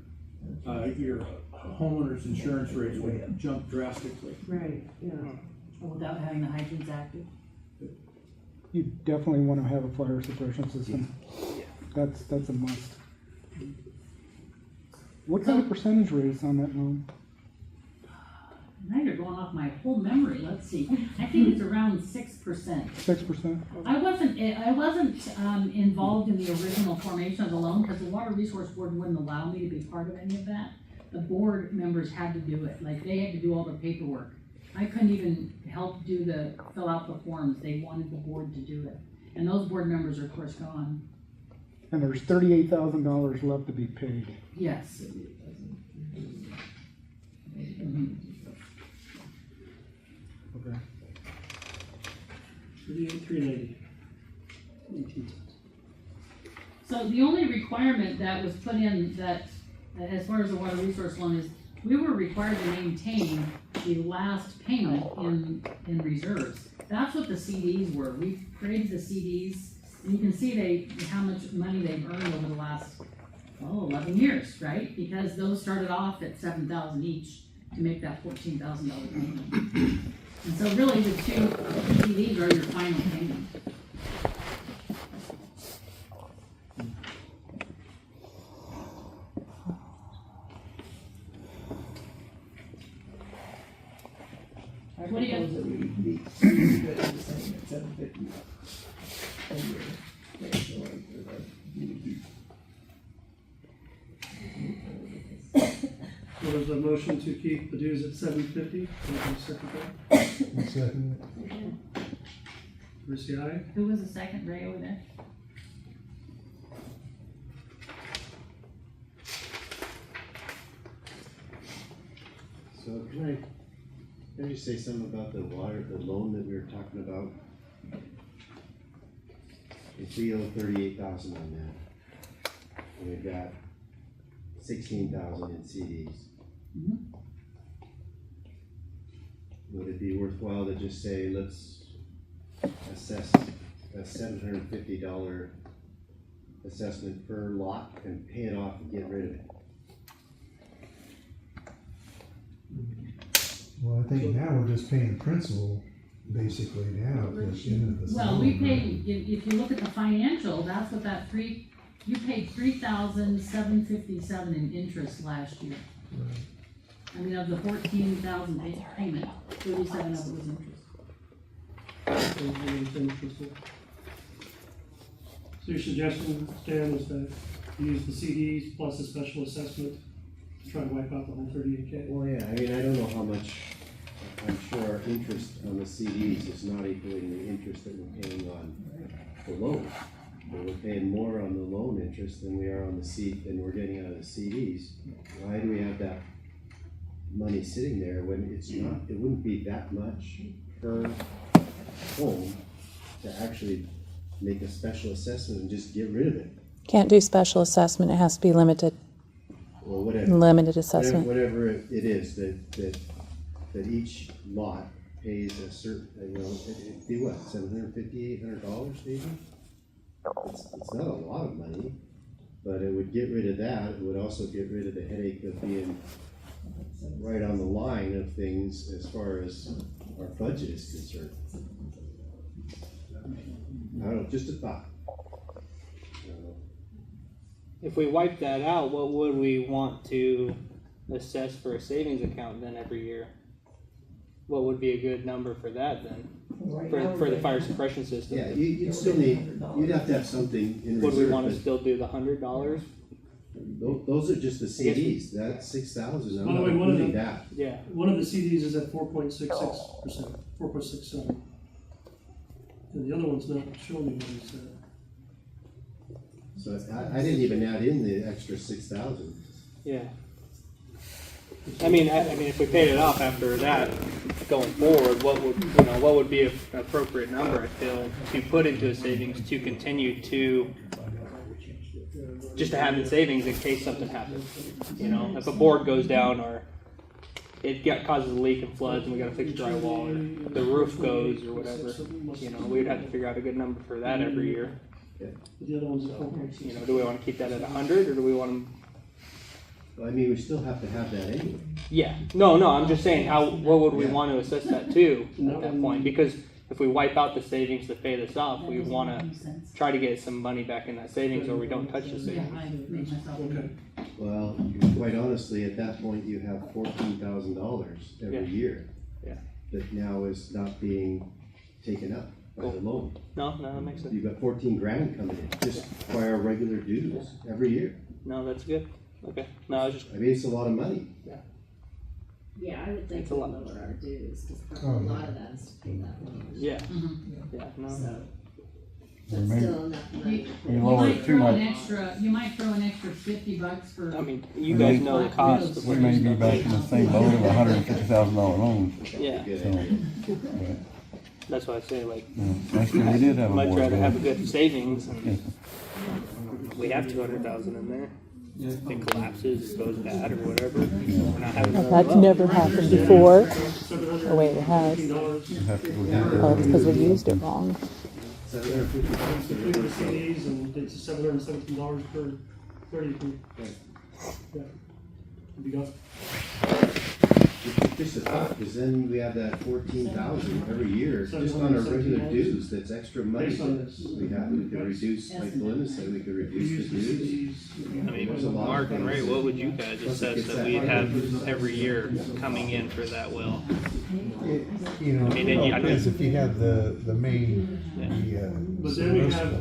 your homeowner's insurance rates would jump drastically.
Right, yeah.
Without having the hydrants active.
You definitely want to have a fire suppression system. That's a must. What kind of percentage rate is on that loan?
Now you're going off my whole memory. Let's see. I think it's around 6%.
6%?
I wasn't involved in the original formation of the loan because the Water Resource Board wouldn't allow me to be part of any of that. The board members had to do it. Like, they had to do all the paperwork. I couldn't even help fill out the forms. They wanted the board to do it. And those board members are, of course, gone.
And there's $38,000 left to be paid.
Yes. Mhm.
Okay.
38,390. 18 cents.
So the only requirement that was put in that, as far as the water resource loan, is we were required to maintain the last payment in reserves. That's what the CDs were. We created the CDs, and you can see how much money they've earned over the last 11 years, right? Because those started off at $7,000 each to make that $14,000 payment. And so really the two CDs are your final payment.
What do you got? That we good in the same at $750 a year.
So there's a motion to keep the dues at $750. Second that.
Second.
Bruce, aye.
Who was the second, Ray, over there?
So can I just say something about the loan that we were talking about? If we owe 38,000 on that, and we've got 16,000 in CDs.
Mhm.
Would it be worthwhile to just say, let's assess a $750 assessment per lot and pay it off and get rid of it?
Well, I think now we're just paying the principal basically now at the end of the.
Well, we pay, if you look at the financial, that's what you paid $3,757 in interest last year.
Right.
I mean, of the 14,000 payment, 37 of it was interest.
So your suggestion, Stan, is that you use the CDs plus a special assessment to try to wipe out the whole 38K?
Well, yeah, I mean, I don't know how much, I'm sure our interest on the CDs is not equaling the interest that we're paying on the loan. But we're paying more on the loan interest than we are on than we're getting out of the CDs. Why do we have that money sitting there when it wouldn't be that much per home to actually make a special assessment and just get rid of it?
Can't do special assessment, it has to be limited.
Well, whatever.
Limited assessment.
Whatever it is that each lot pays a certain, it'd be what, $750, $800 maybe? It's not a lot of money, but it would get rid of that. It would also get rid of the headache of being right on the line of things as far as our budget is concerned. I don't know, just a thought.
If we wipe that out, what would we want to assess for a savings account then every year? What would be a good number for that then? For the fire suppression system?
Yeah, you'd still need, you'd have to have something in reserve.
Would we want to still do the $100?
Those are just the CDs, that's 6,000, I'm
By the
not
way, one of
including
the-
that.
Yeah.
One of the CDs is at 4.66%, 4.67. And the other one's not showing me what it's at.
So I didn't even add in the extra 6,000.
Yeah. I mean, if we paid it off after that, going forward, what would be an appropriate number? I feel to put into a savings to continue to just to have in savings in case something happens. You know, if a board goes down or causes a leak and floods, and we got to fix drywall, or the roof goes or whatever. You know, we'd have to figure out a good number for that every year.
The other one's at 4.66.
You know, do we want to keep that at 100 or do we want to?
Well, I mean, we still have to have that anyway.
Yeah, no, I'm just saying, what would we want to assess that to at that point? Because if we wipe out the savings to pay this off, we want to try to get some money back in that savings, or we don't touch the savings.
Well, quite honestly, at that point, you have $14,000 every year.
Yeah.
That now is not being taken up by the loan.
No, that makes sense.
You've got 14 grand coming in, just by our regular dues every year.
No, that's good. Okay. No, I was just.
I mean, it's a lot of money.
Yeah.
Yeah, I would think
It's a
we'd
lot.
lower our dues, because
Oh,
a
yeah.
lot of that is to pay that loan.
Yeah. Yeah. No.
So,
Or
that's
maybe-
still enough money.
We lower it too much.
You might throw an extra $50 for.
I mean, you guys know the cost of
We
what
may
this
be
stuff
back
is.
in the same boat of a $150,000 loan.
Yeah.
So, but,
That's why I say, like,
last year we did have a
much
board
rather have a
bill.
good savings. And
Yes.
we have 200,000 in there. If it collapses, it goes bad or whatever. We're not having
Well,
another
that's
loan.
never happened before. Oh, wait, it has.
You have to go
Oh, it's because we used it wrong.
Complete the CDs and it's $717 per 30. Yeah. You got
Just a thought, because then we have that 14,000 every year, just on our regular dues, that's extra money.
Based on this.
We could reduce, like Belinda said, we could reduce the dues.
I mean,
There's a lot
Mark
of
and Ray,
things.
what would you guys assess that we'd have every year coming in for that well?
You know,
I mean,
it
I
depends
mean-
if you have the main,
But then we have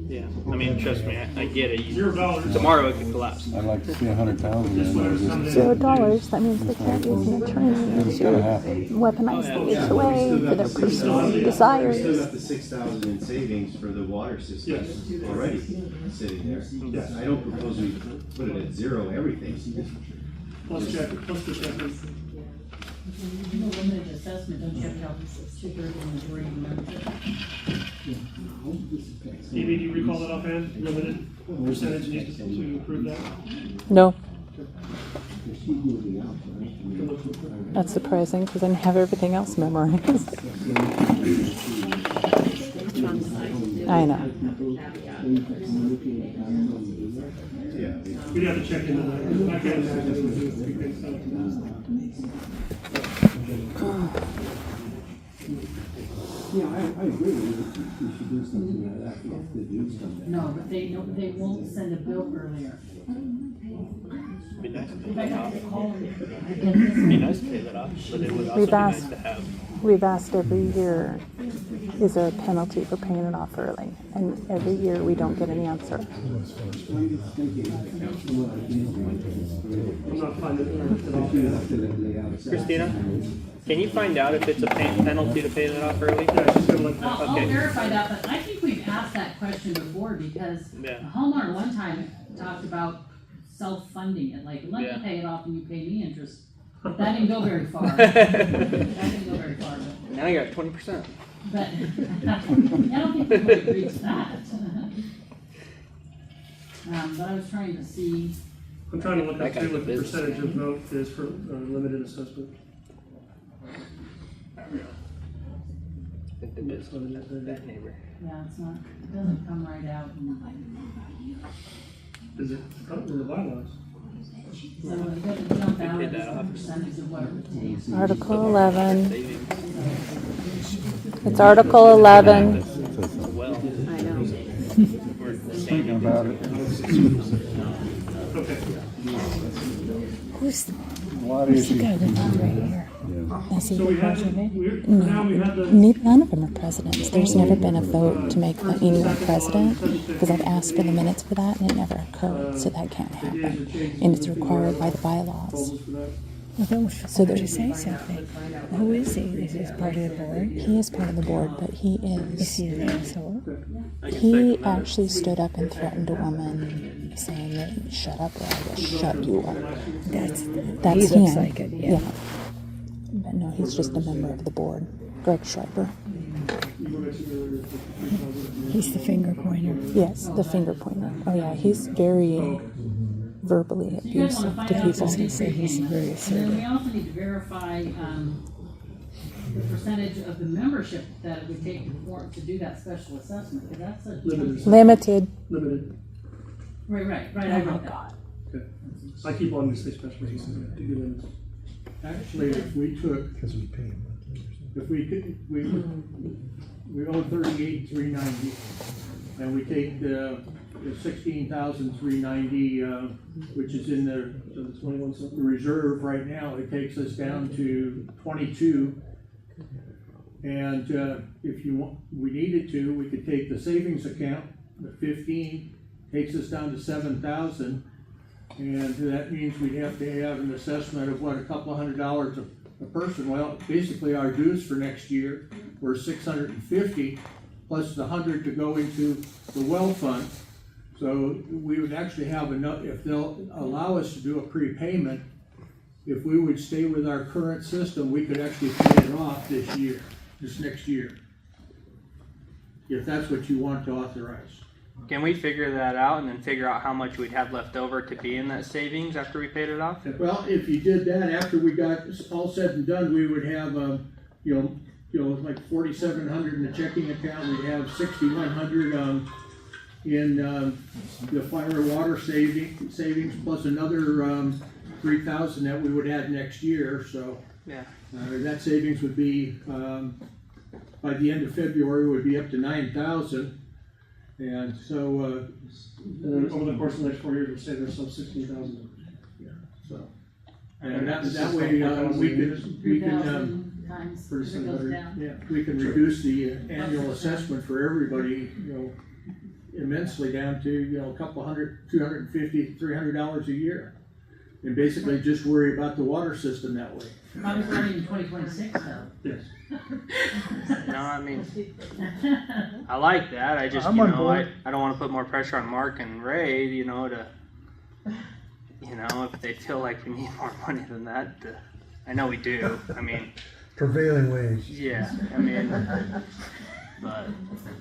Yeah, I mean, trust me, I get it.
$0.
Tomorrow it could collapse.
I'd like to see 100,000 in there. just-
$0, that means they can't use an attorney
It's
to
gonna happen.
weaponize the
Yeah, but we
HOA
still
for
got
their
the
personal
6,000 We still
desires.
got the 6,000 in savings for the water system already sitting there.
Yes.
I don't propose we put it at zero, everything.
Plus check, plus the check.
In a limited assessment, don't you have to have 2/3 of the majority of the membership?
Stevie, do you recall that offhand? Limited percentage needs to approve that?
No. That's surprising because I have everything else memorized. I know.
Yeah.
We'd have to check into that. I can't imagine it would do it.
Yeah, I agree, we should do something like that, if the dues come down.
No, but they won't send a bill earlier.
Be nice to pay
In
that
fact,
off.
I'll call them.
Be nice to pay that off, but it would also be nice to have.
We've asked every year, is there a penalty for paying it off early? And every year we don't get an answer.
I'm not finding it.
Christina, can you find out if it's a penalty to pay that off early?
Yeah, she's gonna look.
I'll
Okay.
verify that, but I think we've asked that question before because
Yeah.
Hallmark one time talked about self-funding it, like, let
Yeah.
me pay it off and you pay me interest. That didn't go very far. That didn't go very far,
Now you got 20%.
but I don't think people agree to that. But I was trying to see,
I'm trying to look
That
up
guy's
too
a
what the
business
percentage of
man.
vote is for limited assessment.
That neighbor.
Yeah, it's not, it doesn't come right out.
Is it, in the bylaws?
So it doesn't jump out as a percentage of what it would take.
Article 11. It's Article 11.
I know.
Thinking about it.
Who's
A lot of
who's the
issues.
guy that lives right here?
Yeah.
Is he
So
the
we had,
president?
now we had the.
None of them are presidents. There's never been a vote to make anyone president, because I've asked for the minutes for that and it never occurred, so that can't happen. And it's required by the bylaws. So there's,
Say something. Who is he? Is he part of the board?
he is part of the board, but he
Is
is,
he an asshole?
he actually stood up and threatened a woman saying that, shut up or I will shut you up.
That's
That's
he looks
him.
like it, yeah.
But no, he's just a member of the board. Greg Schreiber.
He's the finger pointer.
Yes, the finger pointer. Oh yeah, he's very verbally
You guys wanna
abusive
find
to
out
people.
what
He said he's very
And then
assertive.
we also need to verify, the percentage of the membership that it would take to do that special assessment, because that's a.
Limited.
Limited.
Right, I
Oh my
wrote that.
God.
Okay. I keep wanting to say special cases.
Actually, if we took,
Because we pay him.
if we could, we owe 38,390, and we take the 16,390, which is in the
21 something.
reserve right now, it takes us down to 22. And if you want, we needed to, we could take the savings account, the 15, takes us down to 7,000. And that means we'd have to have an assessment of what, a couple of $100 a person. Well, basically our dues for next year were 650 plus the 100 to go into the well fund. So we would actually have enough, if they'll allow us to do a prepayment, if we would stay with our current system, we could actually pay it off this year, this next year. If that's what you want to authorize.
Can we figure that out and then figure out how much we'd have left over to be in that savings after we paid it off?
Well, if you did that, after we got all said and done, we would have, like 4,700 in the checking account, we'd have 6,100, in, the fire and water savings, plus another, 3,000 that we would add next year, so.
Yeah.
That savings would be, by the end of February, would be up to 9,000. And so,
And then over the course of the next 4 years, we'll save ourselves 16,000.
so, and that way, we can,
3,000 times,
for
if it goes down.
yeah, we can reduce the annual assessment for everybody, immensely down to, a couple hundred, $250, $300 a year. And basically just worry about the water system that way.
I was running in 2026 though.
Yes.
No, I mean, I like that. I just,
I'm on board.
I don't want to put more pressure on Mark and Ray, to, if they feel like we need more money than that. I know we do. I mean,
Prevailing wage.
yeah, but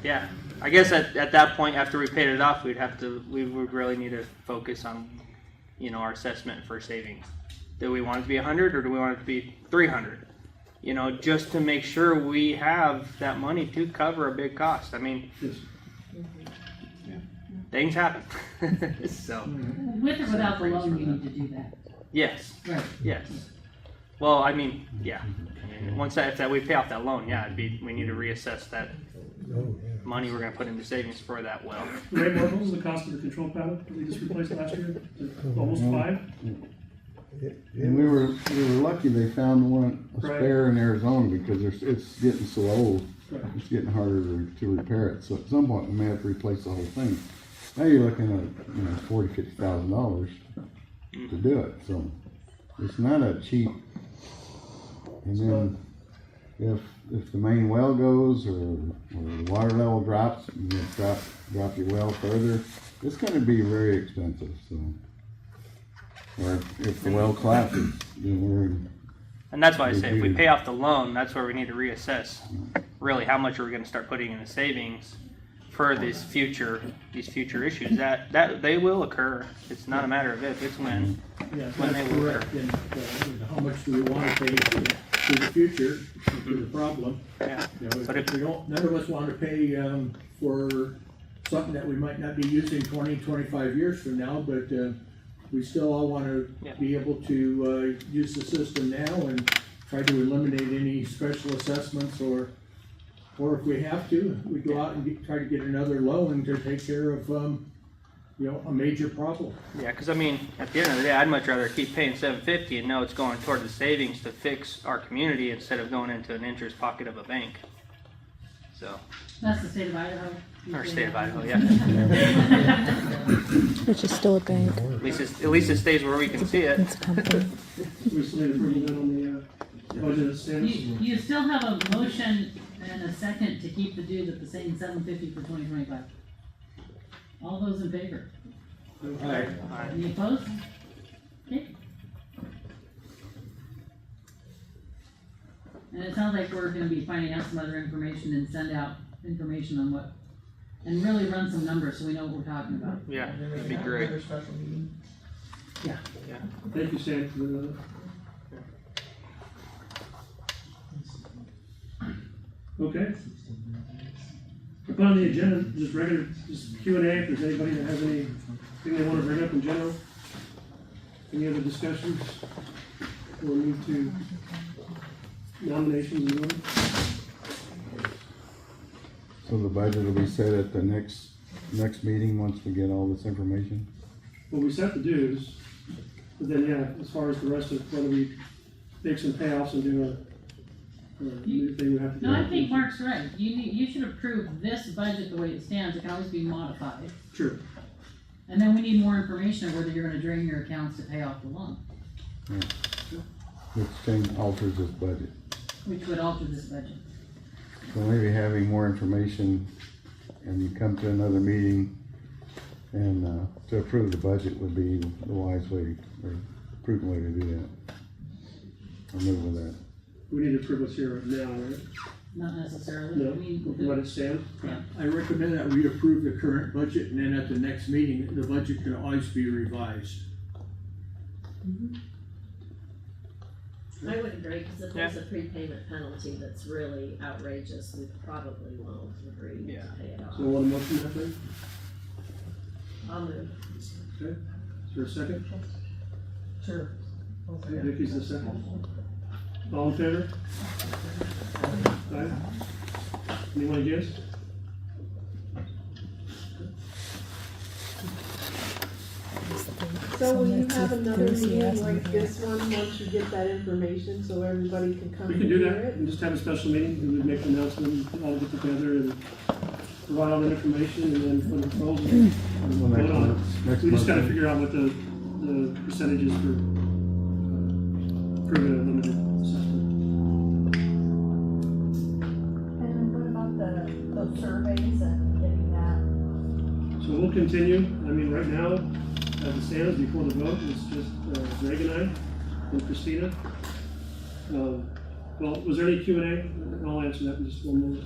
yeah, I guess at that point, after we paid it off, we would really need to focus on, our assessment for savings. Do we want it to be 100 or do we want it to be 300? Just to make sure we have that money to cover a big cost. I mean, things happen. So,
With or without the loan, you need to do that.
yes,
Right.
yes. Well, yeah. Once if we pay off that loan, yeah, we need to reassess that money we're going to put into savings for that well.
Ray, what was the cost of the control panel that we just replaced last year? Almost 5?
And we were lucky they found one, a
Right.
spare in Arizona, because it's getting so old,
Right.
it's getting harder to repair it. So at some point, we may have to replace the whole thing. Now you're looking at, $40,000-$50,000 to do it, so it's not a cheap. And then if the main well goes or the water level drops, you drop your well further, it's gonna be very expensive, so. Or if the well collapses, then
And that's why I say if we pay off the loan, that's where we need to reassess really how much are we going to start putting in the savings for these future issues that they will occur. It's not a matter of if, it's when.
Yeah,
When
that's
they will
correct. And how much do we want to pay for the future, for the problem.
Yeah.
You know,
But if-
we don't, none of us want to pay, for something that we might not be using 20, 25 years from now, but, we still all want to be able to, use the system now and try to eliminate any special assessments or if we have to, we go out and try to get another loan to take care of, you know, a major problem.
Yeah, because I mean, at the end of the day, I'd much rather keep paying $750 and know it's going toward the savings to fix our community instead of going into an interest pocket of a bank. So,
That's the state of Idaho.
or state of Idaho, yeah.
Which is still a bank.
At least it stays where we can see it.
It's a company.
We still need approval then on the budget as stands.
You still have a motion and a second to keep the dues at the same $750 for 2025. All those in favor?
Aye.
Any opposed? Okay. And it sounds like we're gonna be finding out some other information and send out information on what, and really run some numbers so we know what we're talking about.
Yeah, that'd be great.
Another special meeting.
Yeah.
Thank you, Stan, for the. Okay. Put on the agenda, just regular, just Q and A, if there's anybody that has anything they want to bring up in general. Any other discussions? We'll move to nominations and voting.
So the budget will be set at the next meeting, once we get all this information?
Well, we set the dues, but then, yeah, as far as the rest of whether we make some payoffs and do a new thing, we have to do.
No, I think Mark's right. You should approve this budget the way it stands. It can always be modified.
True.
And then we need more information of whether you're gonna drain your accounts to pay off the loan,
Yeah. Which then alters this budget.
which would alter this budget.
So maybe having more information and you come to another meeting and, to approve the budget would be the wise way, or prudent way to do that. I'll move with that.
We need to approve what's here right now, right?
Not necessarily.
No,
I mean,
we can let it stand.
yeah.
I recommend that we approve the current budget, and then at the next meeting, the budget can always be revised.
I would agree, because if there's a prepayment penalty that's really outrageous, we probably won't agree to pay it off.
So want a motion that thing?
I'll move.
Okay, is there a second?
Sure.
Vicky's the second. All in favor? Aye. Anyone against?
So will you have another meeting like this one, once you get that information, so everybody can come
We
and
can do
hear
that,
it?
and just have a special meeting, and we'd make an announcement, all get together and provide all the information, and then put a proposal. and
Well,
vote on it.
next
We just
month.
gotta figure out what the percentages for approving a limited assessment.
And what about those surveys and getting that?
So we'll continue, I mean, right now, as it stands, before the vote, it's just Greg and I, and Christina. Well, was there any Q and A? I'll answer that in just one moment.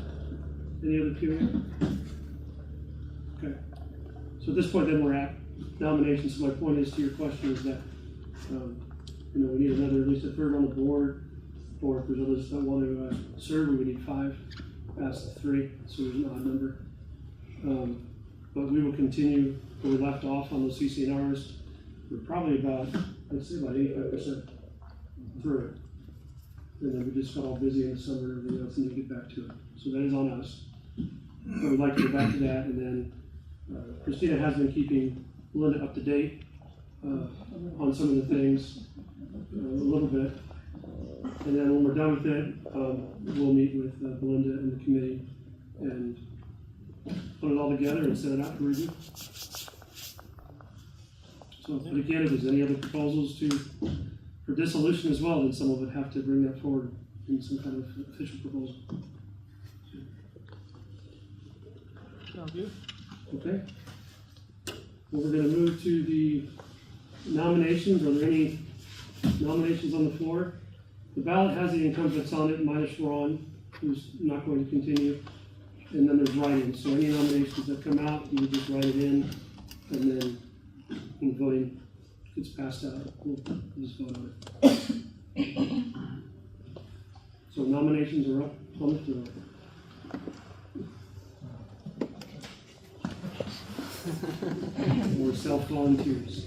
Any other Q and A? Okay. So at this point, then we're at nominations. So my point is, to your question, is that, we need another, at least a third on the board, or if there's others that want to serve, we would need 5, past 3, so there's an odd number. But we will continue where we left off on those CCNRs. We're probably about, I'd say about 85% through it. And then we just got all busy in the summer and everything else, and to get back to it. So that is on us. But we'd like to get back to that, and then Christina has been keeping Belinda up to date on some of the things a little bit. And then when we're done with it, we'll meet with Belinda and the committee and put it all together and send it out for review. So, but again, if there's any other proposals for dissolution as well, then someone would have to bring that forward in some kind of official proposal.
Sounds good.
Okay. Well, we're gonna move to the nominations. Are there any nominations on the floor? The ballot has the incumbents on it, minus Ron, who's not going to continue. And then there's write-ins. So any nominations that come out, you would just write it in, and then when voting gets passed out, we'll just vote on it. So nominations are up on the floor. Or self-volunteers.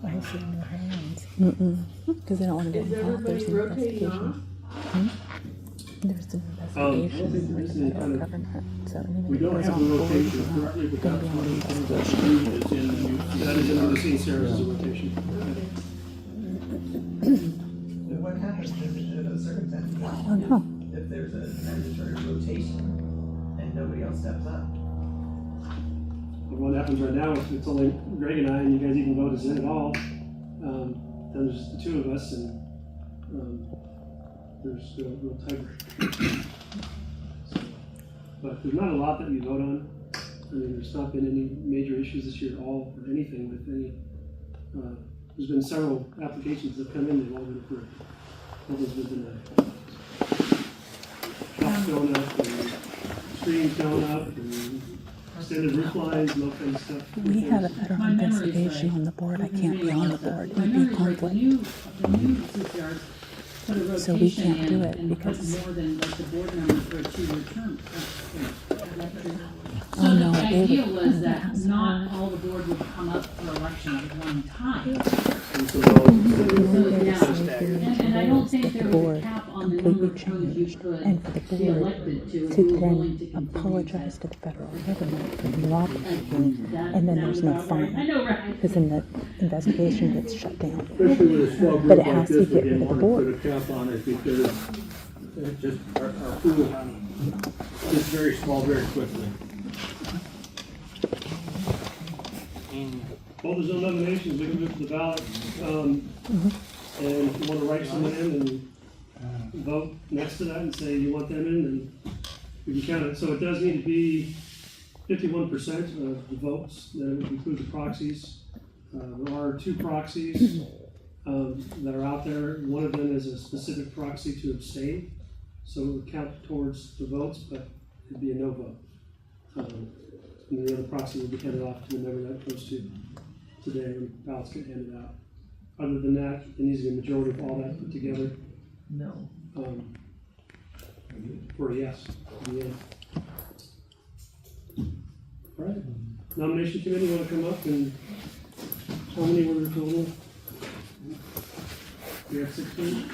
I see no hands. Because I don't want to get
Is
involved. There's an
everybody rotating
investigation. There's an
I don't
investigation
think
with
there's
the
any
federal
kind of-
government. So
We
anybody
don't
who's
have
on
the
board
rotation
is
currently, but
going
that's
to be
one
on
of the things
the
that's new that's in the new. That is in the CCR as a rotation.
And what happens in those circumstances?
I don't know.
If there's a mandatory rotation and nobody else steps up?
But what happens right now, if it's only Greg and I, and you guys even vote us in at all, then there's the two of us, and there's no tiebreaker. So, but there's not a lot that we vote on. I mean, there's not been any major issues this year at all, or anything with any. There's been several applications that come in, they've all been approved. All those have been trucks going up, and streams going up, and extended roof lines, and all kinds of stuff.
We have a federal investigation on the board. I can't be on the board. It would be a conflict.
The new CCRs put a rotation
So we can't do it
and
because-
put more than like the board members for a 2-year term. So
Oh, no,
the
they
idea
would-
was that not all the board would come up for election at one time. And I don't think there was a cap on the number of times you could
And for the
be
board
elected to, if
to
you were willing to
then
continue
apologize to the federal government for lobbying,
that.
and then there's no
I
fine,
know, right?
because then the investigation gets shut down.
Especially with a small
But
group
it
like
has to
this, we
get
didn't
rid of the
want to
board.
put a cap on it because it just, our pool is very small very quickly.
Well, there's no nominations, we can move to the ballot. And if you want to write someone in and vote next to that and say you want them in, then we can count it. So it does need to be 51% of the votes, that would include the proxies. There are 2 proxies that are out there. One of them is a specific proxy to abstain, so it would count towards the votes, but it'd be a no vote. And the other proxy will be handed off to the member that goes to today when ballots get handed out. Other than that, it needs to be a majority of all that put together
No.
for a yes. Yeah. All right. Nomination committee want to come up, and how many were there total? We have 16.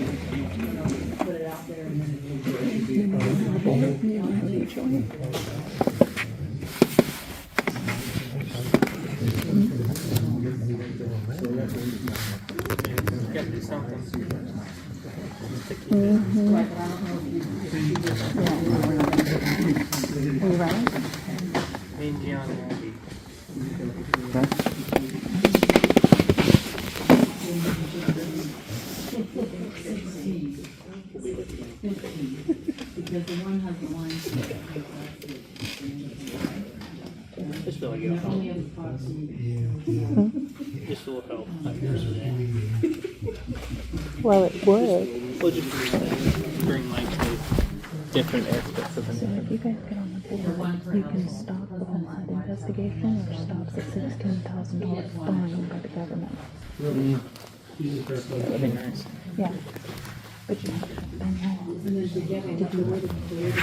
Put it out there and then.
Are you running?
Because the one has the line.
Just feel like
And
it'll
the only
help.
other proxy.
Just will help.
Well, it would.
We'll just bring like the different aspects of
So
the
if you guys get on the board, you can stop the whole HUD investigation or stop the $16,000 fine by the government.
That'd be nice.
Yeah. But you have to have them all.
And then together, you have to wait to clear the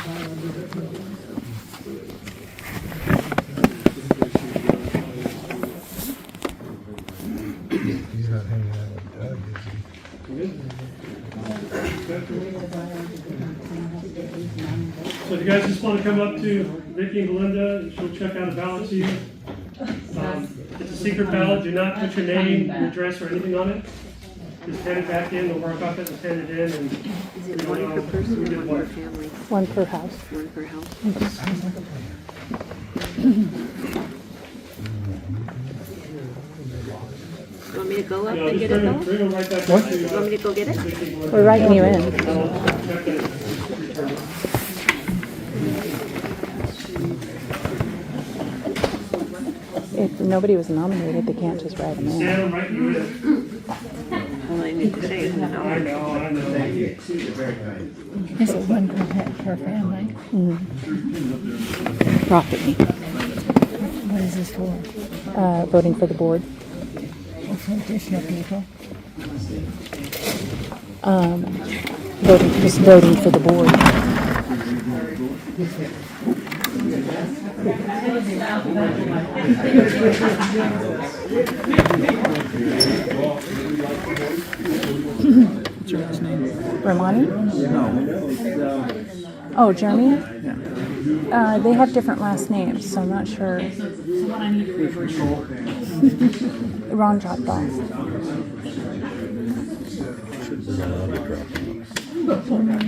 He's not hanging out with Doug,
So if you guys just want to come up to Vicki and Belinda, and she'll check out a ballot to you. It's a secret ballot, do not put your name, your address, or anything on it. Just hand it back in, we'll work off it and hand it in, and we don't know who did what.
One per house.
One per house. Want me to go up
Yeah,
and
just
get it
bring
though?
bring them right back
What?
up to,
Want me to go get it?
Vicki and Belinda.
We're writing you in.
I'll check that it's returned.
If nobody was nominated, they can't just write them in.
Stand right you in.
Well, I need to say, isn't it?
I know.
Thank you. You're very kind.
Is it one per family? Property. What is this for? Voting for the board. For additional people? Just voting for the board.
What's your last name?
Romani?
No.
Oh, Jeremy? They have different last names, so I'm not sure.
So what I need to reverse.
Ron dropped off.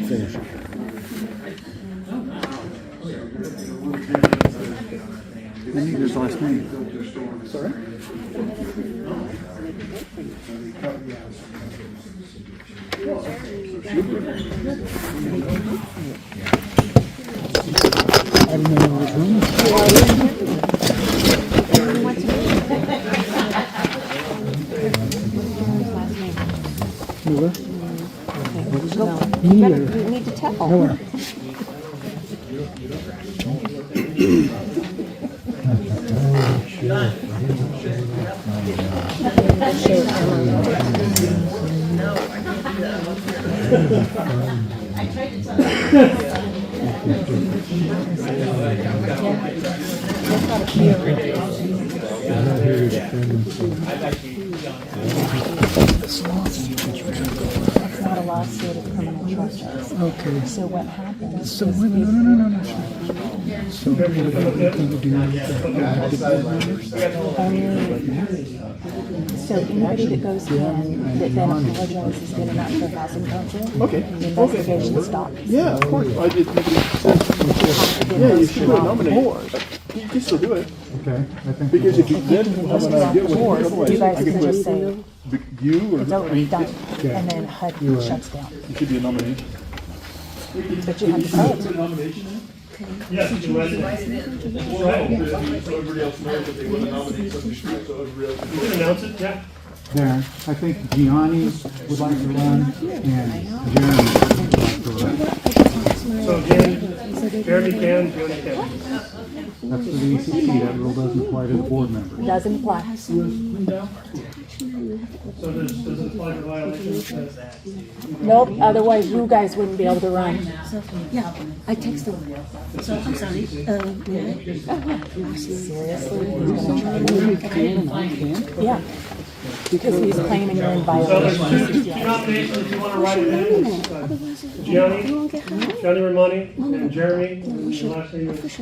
Finish it.
I need his last name.
Sorry?
I don't know which one. Miller? What is it? Miller.
You need to tell.
Miller.
It's not a lawsuit, it's criminal trespass.
Okay.
So what happens?
So, wait, no. So, what do do
So anybody that goes in that then apologizes getting out for housing council,
Okay.
the investigation stops.
Yeah, of course. I did. Yeah, you should nominate. You can still do it.
Okay, I think.
Because if you then have an idea what
You guys can just say,
you or
it's over, done, and then HUD shuts down.
you should be a nominee.
But you have to say it.
Yes, you can write it. Right. So everybody else knows that they want to nominate somebody, so everybody else. You can announce it, yeah.
There, I think Gianni would like to run, and Jeremy would like to run.
So Jeremy can, Joni can.
That's for the ECC, that rule doesn't apply to the board members.
Doesn't apply.
So does it apply to violations?
Nope, otherwise you guys wouldn't be able to run.
Yeah, I texted him. So, I'm sorry,
Seriously? He's gonna try. Yeah, because he's claiming you're in
So there's
violation.
two nominations if you want to write it in. Gianni Romani and Jeremy, and the last name is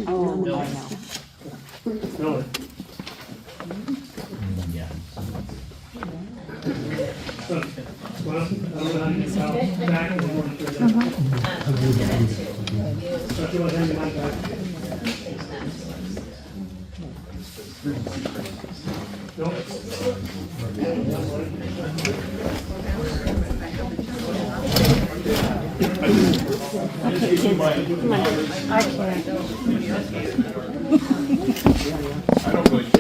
Miller. So, well, I don't know how to get out back and forth. So if you want to hand me mine back. No?
I can't.
I don't really